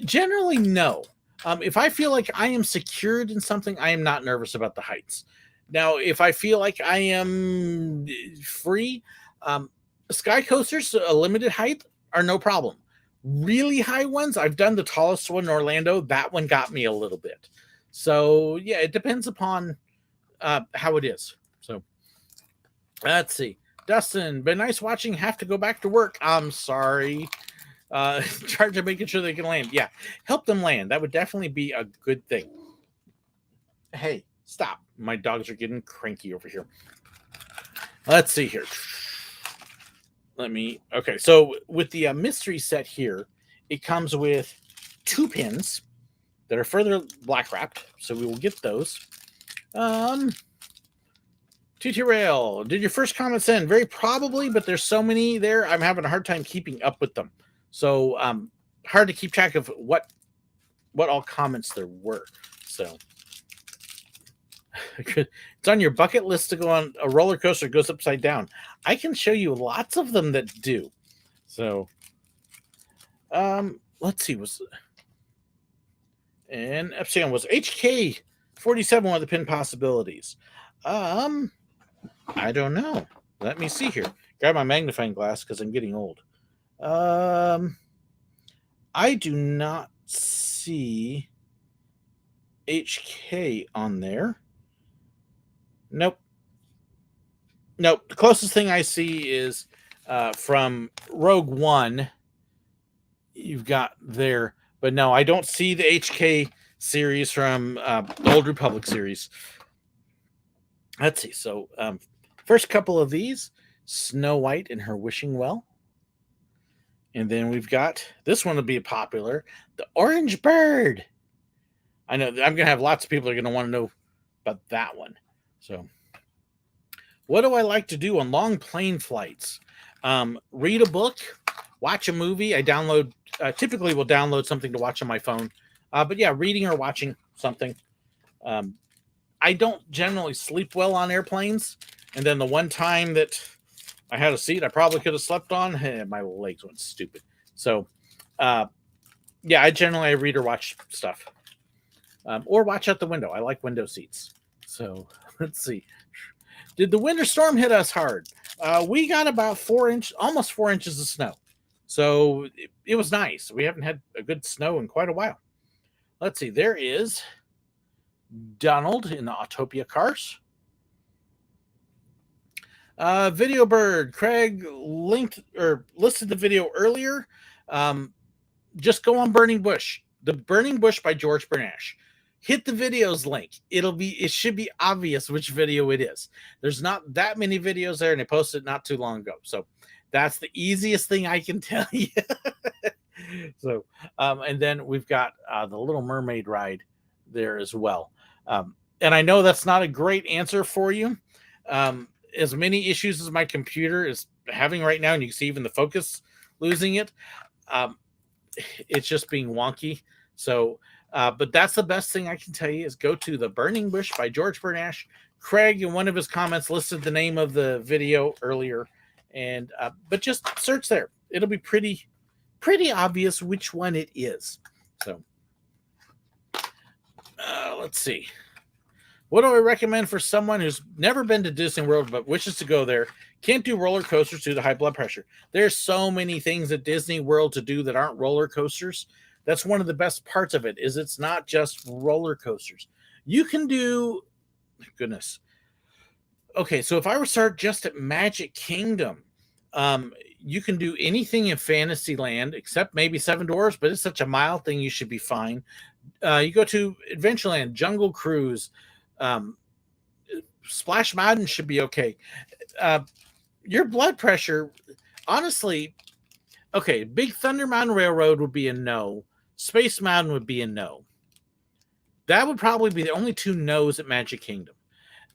Generally, no. If I feel like I am secured in something, I am not nervous about the heights. Now, if I feel like I am free, sky coasters, a limited height, are no problem. Really high ones, I've done the tallest one in Orlando. That one got me a little bit. So, yeah, it depends upon how it is. So, let's see. Dustin, been nice watching. Have to go back to work. I'm sorry. In charge of making sure they can land. Yeah, help them land. That would definitely be a good thing. Hey, stop. My dogs are getting cranky over here. Let's see here. Okay, so with the mystery set here, it comes with 2 pins that are further black wrapped. So we will get those. TT Rail, did your first comments in? Very probably, but there's so many there, I'm having a hard time keeping up with them. So hard to keep track of what all comments there were. So it's on your bucket list to go on a roller coaster that goes upside down. I can show you lots of them that do. So let's see. And Epsilon was HK 47 one of the pin possibilities. I don't know. Let me see here. Grab my magnifying glass because I'm getting old. I do not see HK on there. Nope. The closest thing I see is from Rogue One. You've got there, but no, I don't see the HK series from the Old Republic series. Let's see. So first couple of these, Snow White and her wishing well. And then we've got, this one will be popular, the Orange Bird. I know I'm going to have lots of people that are going to want to know about that one. So what do I like to do on long plane flights? Read a book, watch a movie. I typically will download something to watch on my phone. But yeah, reading or watching something. I don't generally sleep well on airplanes. And then the one time that I had a seat I probably could have slept on, my legs went stupid. So, yeah, I read or watch stuff. Or watch out the window. I like window seats. So, let's see. Did the winter storm hit us hard? We got about almost 4 inches of snow. So, it was nice. We haven't had a good snow in quite a while. Let's see. There is Donald in the Autopia cars. Video Bird, Craig listed the video earlier. Just go on Burning Bush. The Burning Bush by George Bernash. Hit the videos link. It should be obvious which video it is. There's not that many videos there, and I posted it not too long ago. So that's the easiest thing I can tell you. So, and then we've got the Little Mermaid ride there as well. And I know that's not a great answer for you. As many issues as my computer is having right now, and you can see even the focus losing it. It's just being wonky. So, but that's the best thing I can tell you is go to The Burning Bush by George Bernash. Craig, in one of his comments, listed the name of the video earlier, and but just search there. It'll be pretty obvious which one it is. So, let's see. What do I recommend for someone who's never been to Disney World but wishes to go there? Can't do roller coasters due to high blood pressure. There's so many things at Disney World to do that aren't roller coasters. That's one of the best parts of it, is it's not just roller coasters. You can do, goodness. Okay, so if I were to start just at Magic Kingdom, you can do anything in Fantasyland except maybe Seven Dwarfs, but it's such a mild thing, you should be fine. You go to Adventureland, Jungle Cruise, Splash Mountain should be okay. Your blood pressure, honestly, okay, Big Thunder Mountain Railroad would be a no. Space Mountain would be a no. That would probably be the only two no's at Magic Kingdom.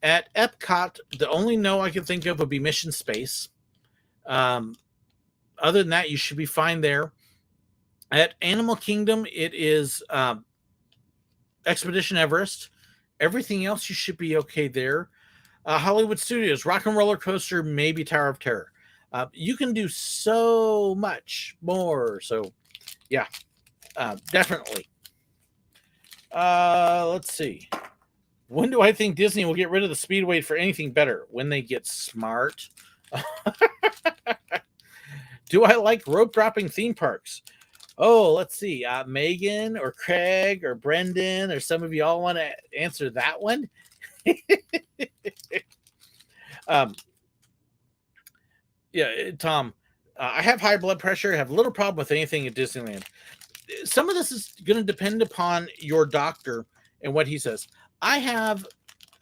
At Epcot, the only no I can think of would be Mission Space. Other than that, you should be fine there. At Animal Kingdom, it is Expedition Everest. Everything else, you should be okay there. Hollywood Studios, Rock and Roller Coaster, maybe Tower of Terror. You can do so much more. So, yeah, definitely. Let's see. When do I think Disney will get rid of the Speedway for anything better? When they get smart. Do I like rope dropping theme parks? Oh, let's see. Megan or Craig or Brendan or some of you all want to answer that one? Yeah, Tom, I have high blood pressure. I have little problem with anything at Disneyland. Some of this is going to depend upon your doctor and what he says. I have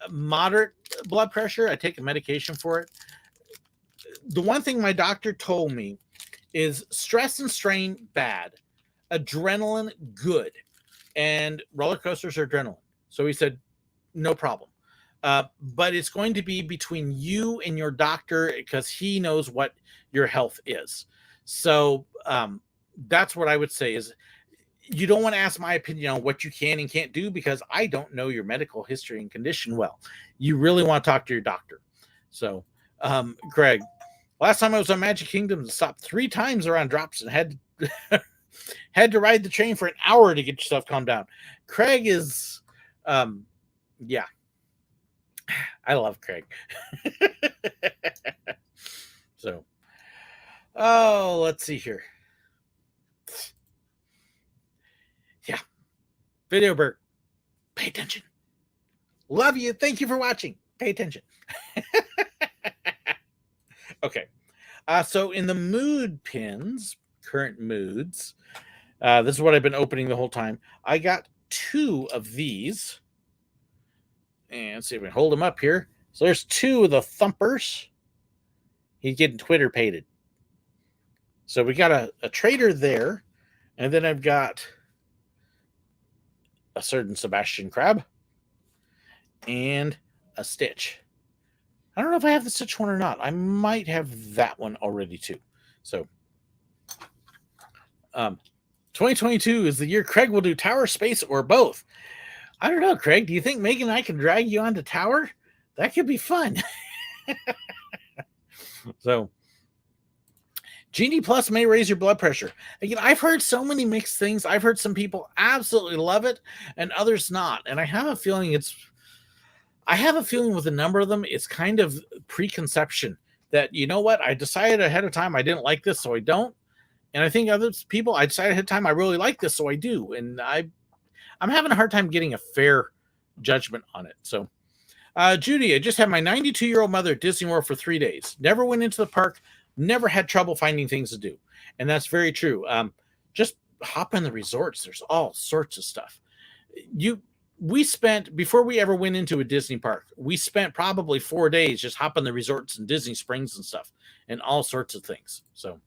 moderate blood pressure. I take a medication for it. The one thing my doctor told me is stress and strain, bad. Adrenaline, good. And roller coasters are adrenaline. So he said, no problem. But it's going to be between you and your doctor because he knows what your health is. So that's what I would say is you don't want to ask my opinion on what you can and can't do because I don't know your medical history and condition well. You really want to talk to your doctor. So, Greg, last time I was on Magic Kingdom, I stopped 3 times around drops and had to ride the train for an hour to get yourself calmed down. Craig is, yeah. I love Craig. So, let's see here. Yeah. Video Bert, pay attention. Love you. Thank you for watching. Pay attention. Okay. So in the mood pins, current moods, this is what I've been opening the whole time. I got 2 of these. And let's see if we can hold them up here. So there's 2 of the thumpers. He's getting Twitter pated. So we got a trader there. And then I've got a certain Sebastian Crab. And a Stitch. I don't know if I have the Stitch one or not. I might have that one already too. So 2022 is the year Craig will do Tower, Space, or both. I don't know, Craig. Do you think Megan and I can drag you onto Tower? That could be fun. So, Genie Plus may raise your blood pressure. Again, I've heard so many mixed things. I've heard some people absolutely love it and others not. And I have a feeling with a number of them, it's kind of preconception that, you know what, I decided ahead of time I didn't like this, so I don't. And I think other people, I decided ahead of time I really like this, so I do. And I'm having a hard time getting a fair judgment on it. So, Judy, I just had my 92-year-old mother at Disney World for 3 days. Never went into the park. Never had trouble finding things to do. And that's very true. Just hop in the resorts. There's all sorts of stuff. We spent, before we ever went into a Disney park, we spent probably 4 days just hopping the resorts and Disney Springs and stuff and all sorts of things. So,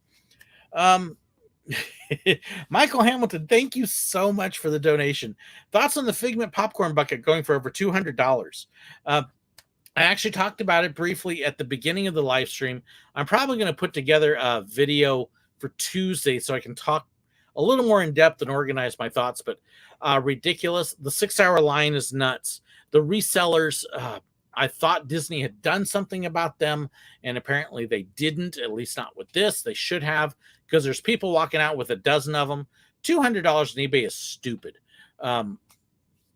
Michael Hamilton, thank you so much for the donation. Thoughts on the Figment popcorn bucket going for over $200? I actually talked about it briefly at the beginning of the live stream. I'm probably going to put together a video for Tuesday so I can talk a little more in depth and organize my thoughts. But ridiculous. The 6 hour line is nuts. The resellers, I thought Disney had done something about them, and apparently they didn't, at least not with this. They should have, because there's people walking out with a dozen of them. $200 on eBay is stupid.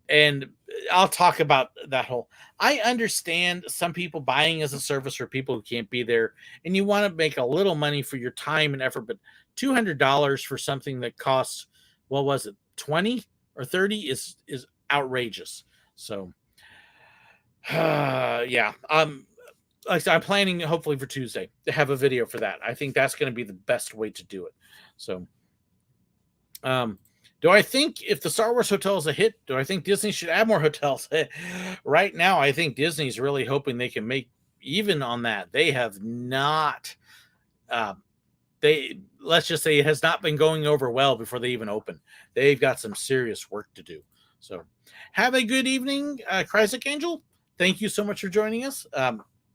And I'll talk about that whole. I understand some people buying as a service for people who can't be there, and you want to make a little money for your time and effort, but $200 for something that costs, what was it, 20 or 30 is outrageous. So, yeah. Like I said, I'm planning hopefully for Tuesday to have a video for that. I think that's going to be the best way to do it. So, do I think if the Star Wars hotel is a hit, do I think Disney should add more hotels? Right now, I think Disney's really hoping they can make even on that. They have not, let's just say it has not been going over well before they even open. They've got some serious work to do. So have a good evening, Crysic Angel. Thank you so much for joining us.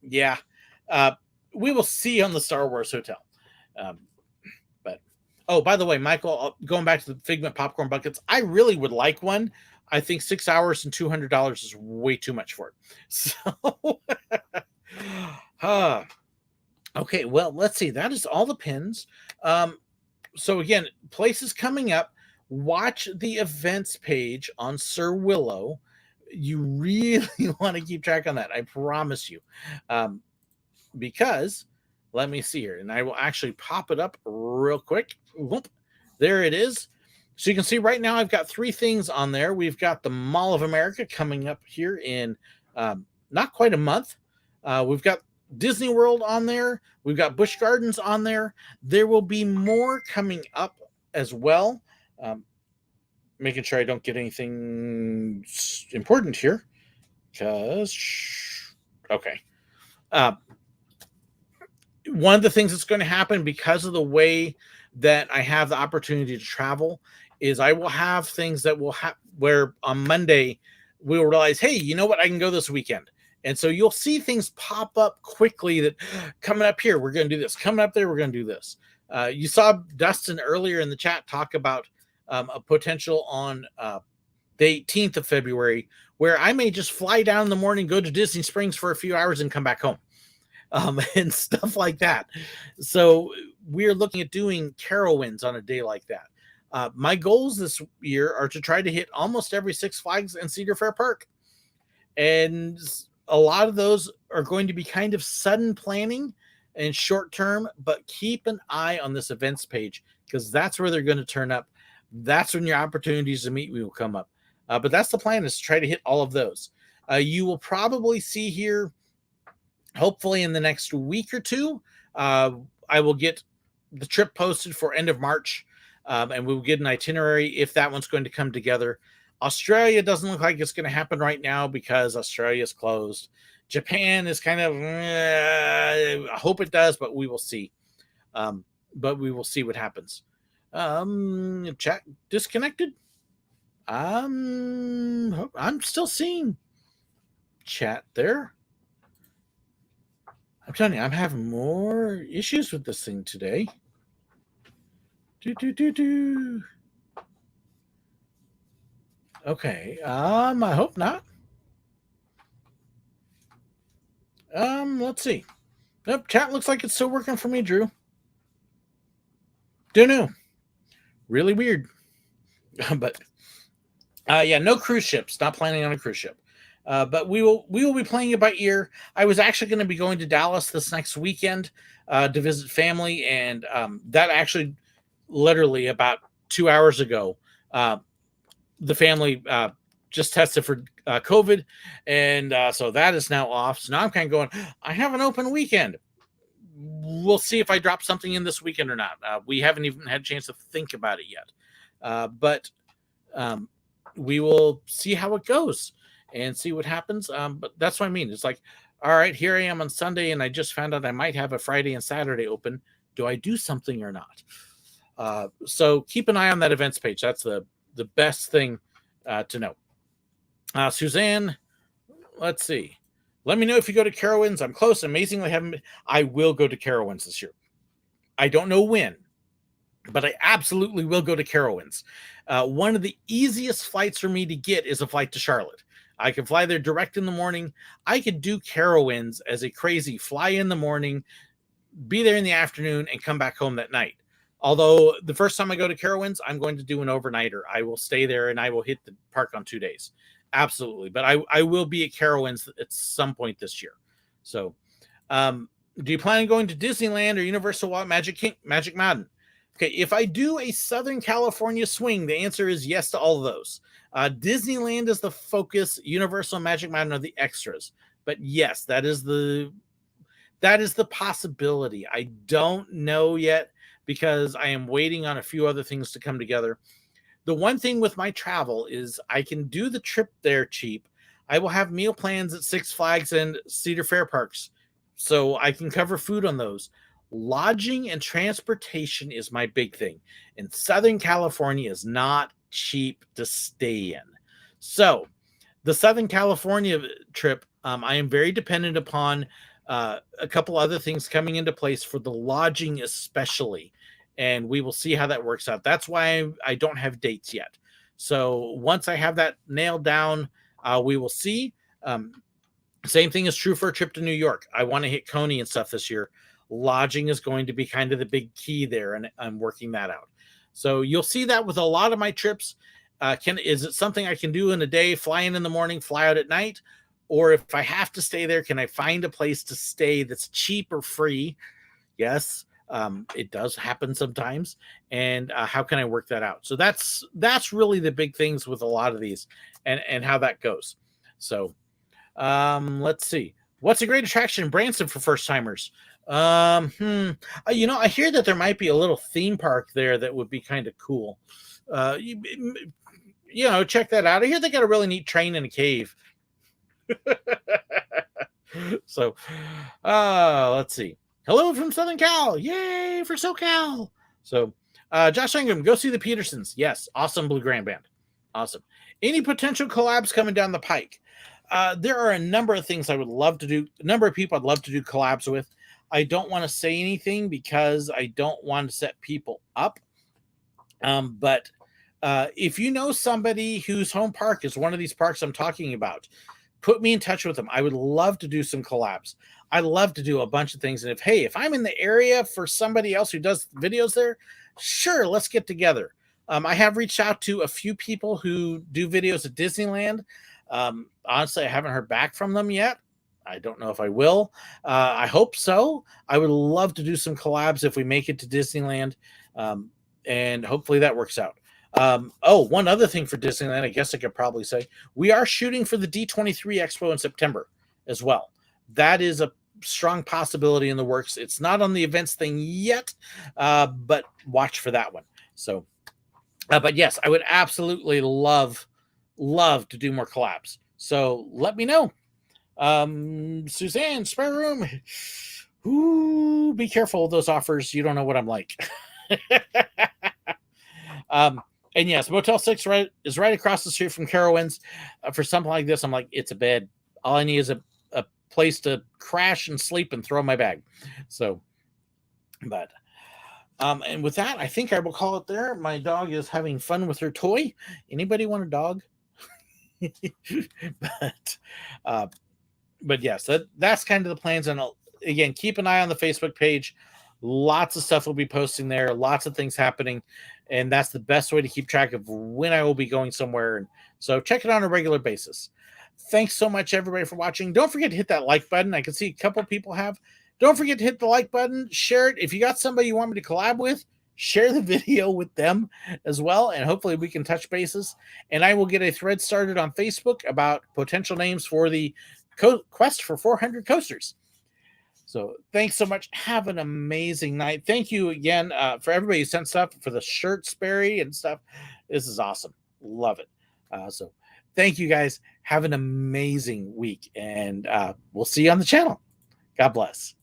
Yeah, we will see you on the Star Wars hotel. Oh, by the way, Michael, going back to the Figment popcorn buckets, I really would like one. I think 6 hours and $200 is way too much for it. So, okay, well, let's see. That is all the pins. So again, places coming up. Watch the events page on Sir Willow. You really want to keep track on that. I promise you, because. Let me see here, and I will actually pop it up real quick. Whoop. There it is. So you can see right now I've got 3 things on there. We've got the Mall of America coming up here in not quite a month. We've got Disney World on there. We've got Busch Gardens on there. There will be more coming up as well. Making sure I don't get anything important here. Because, okay. One of the things that's going to happen because of the way that I have the opportunity to travel is I will have things that will have where on Monday we'll realize, hey, you know what? I can go this weekend. And so you'll see things pop up quickly that coming up here, we're going to do this. Coming up there, we're going to do this. You saw Dustin earlier in the chat talk about a potential on the 18th of February where I may just fly down in the morning, go to Disney Springs for a few hours and come back home. And stuff like that. So we're looking at doing Carowinds on a day like that. My goals this year are to try to hit almost every Six Flags and Cedar Fair Park. And a lot of those are going to be kind of sudden planning and short term, but keep an eye on this events page because that's where they're going to turn up. That's when your opportunities to meet me will come up. But that's the plan, is to try to hit all of those. You will probably see here, hopefully in the next week or two, I will get the trip posted for end of March, and we will get an itinerary if that one's going to come together. Australia doesn't look like it's going to happen right now because Australia is closed. Japan is kind of, I hope it does, but we will see. But we will see what happens. Chat disconnected. I'm still seeing chat there. I'm telling you, I'm having more issues with this thing today. Okay. I hope not. Let's see. Nope, chat looks like it's still working for me, Drew. Don't know. Really weird. But yeah, no cruise ships. Not planning on a cruise ship. But we will be playing it by ear. I was actually going to be going to Dallas this next weekend to visit family, and that actually literally about 2 hours ago, the family just tested for COVID, and so that is now off. So now I'm kind of going, I have an open weekend. We'll see if I drop something in this weekend or not. We haven't even had a chance to think about it yet. But we will see how it goes and see what happens. But that's what I mean. It's like, all right, here I am on Sunday, and I just found out I might have a Friday and Saturday open. Do I do something or not? So keep an eye on that events page. That's the best thing to know. Suzanne, let's see. Let me know if you go to Carowinds. I'm close. Amazingly, haven't been. I will go to Carowinds this year. I don't know when, but I absolutely will go to Carowinds. One of the easiest flights for me to get is a flight to Charlotte. I can fly there direct in the morning. I could do Carowinds as a crazy fly in the morning, be there in the afternoon, and come back home that night. Although the first time I go to Carowinds, I'm going to do an overnighter. I will stay there and I will hit the park on 2 days. Absolutely. But I will be at Carowinds at some point this year. So, do you plan on going to Disneyland or Universal Magic Mountain? Okay, if I do a Southern California swing, the answer is yes to all of those. Disneyland is the focus. Universal Magic Mountain are the extras. But yes, that is the possibility. I don't know yet because I am waiting on a few other things to come together. The one thing with my travel is I can do the trip there cheap. I will have meal plans at Six Flags and Cedar Fair parks, so I can cover food on those. Lodging and transportation is my big thing. And Southern California is not cheap to stay in. So the Southern California trip, I am very dependent upon a couple other things coming into place for the lodging especially. And we will see how that works out. That's why I don't have dates yet. So once I have that nailed down, we will see. Same thing is true for a trip to New York. I want to hit Coney and stuff this year. Lodging is going to be kind of the big key there, and I'm working that out. So you'll see that with a lot of my trips. Is it something I can do in a day, fly in the morning, fly out at night? Or if I have to stay there, can I find a place to stay that's cheap or free? Yes, it does happen sometimes. And how can I work that out? So that's really the big things with a lot of these and how that goes. So let's see. What's a great attraction in Branson for first timers? I hear that there might be a little theme park there that would be kind of cool. Check that out. I hear they got a really neat train in a cave. So, let's see. Hello from Southern Cal. Yay for SoCal. So, Josh Ingram, go see the Petersons. Yes, awesome Blue Grand Band. Awesome. Any potential collabs coming down the pike? There are a number of things I would love to do. A number of people I'd love to do collabs with. I don't want to say anything because I don't want to set people up. But if you know somebody whose home park is one of these parks I'm talking about, put me in touch with them. I would love to do some collabs. I love to do a bunch of things. And if I'm in the area for somebody else who does videos there, sure, let's get together. I have reached out to a few people who do videos at Disneyland. Honestly, I haven't heard back from them yet. I don't know if I will. I hope so. I would love to do some collabs if we make it to Disneyland. And hopefully that works out. One other thing for Disneyland, I guess I could probably say, we are shooting for the D23 Expo in September as well. That is a strong possibility in the works. It's not on the events thing yet, but watch for that one. So, but yes, I would absolutely love to do more collabs. So let me know. Suzanne, spare room. Ooh, be careful with those offers. You don't know what I'm like. And yes, Motel 6 is right across the street from Carowinds. For something like this, I'm like, it's a bed. All I need is a place to crash and sleep and throw my bag. So, but, and with that, I think I will call it there. My dog is having fun with her toy. Anybody want a dog? But yes, that's kind of the plans. And again, keep an eye on the Facebook page. Lots of stuff will be posting there. Lots of things happening. And that's the best way to keep track of when I will be going somewhere. And so check it on a regular basis. Thanks so much, everybody, for watching. Don't forget to hit that like button. I can see a couple people have. Don't forget to hit the like button. Share it. If you got somebody you want me to collab with, share the video with them as well. And hopefully we can touch bases. And I will get a thread started on Facebook about potential names for the quest for 400 coasters. So thanks so much. Have an amazing night. Thank you again for everybody who sent stuff, for the shirts, Barry, and stuff. This is awesome. Love it. So thank you guys. Have an amazing week. And we'll see you on the channel. God bless.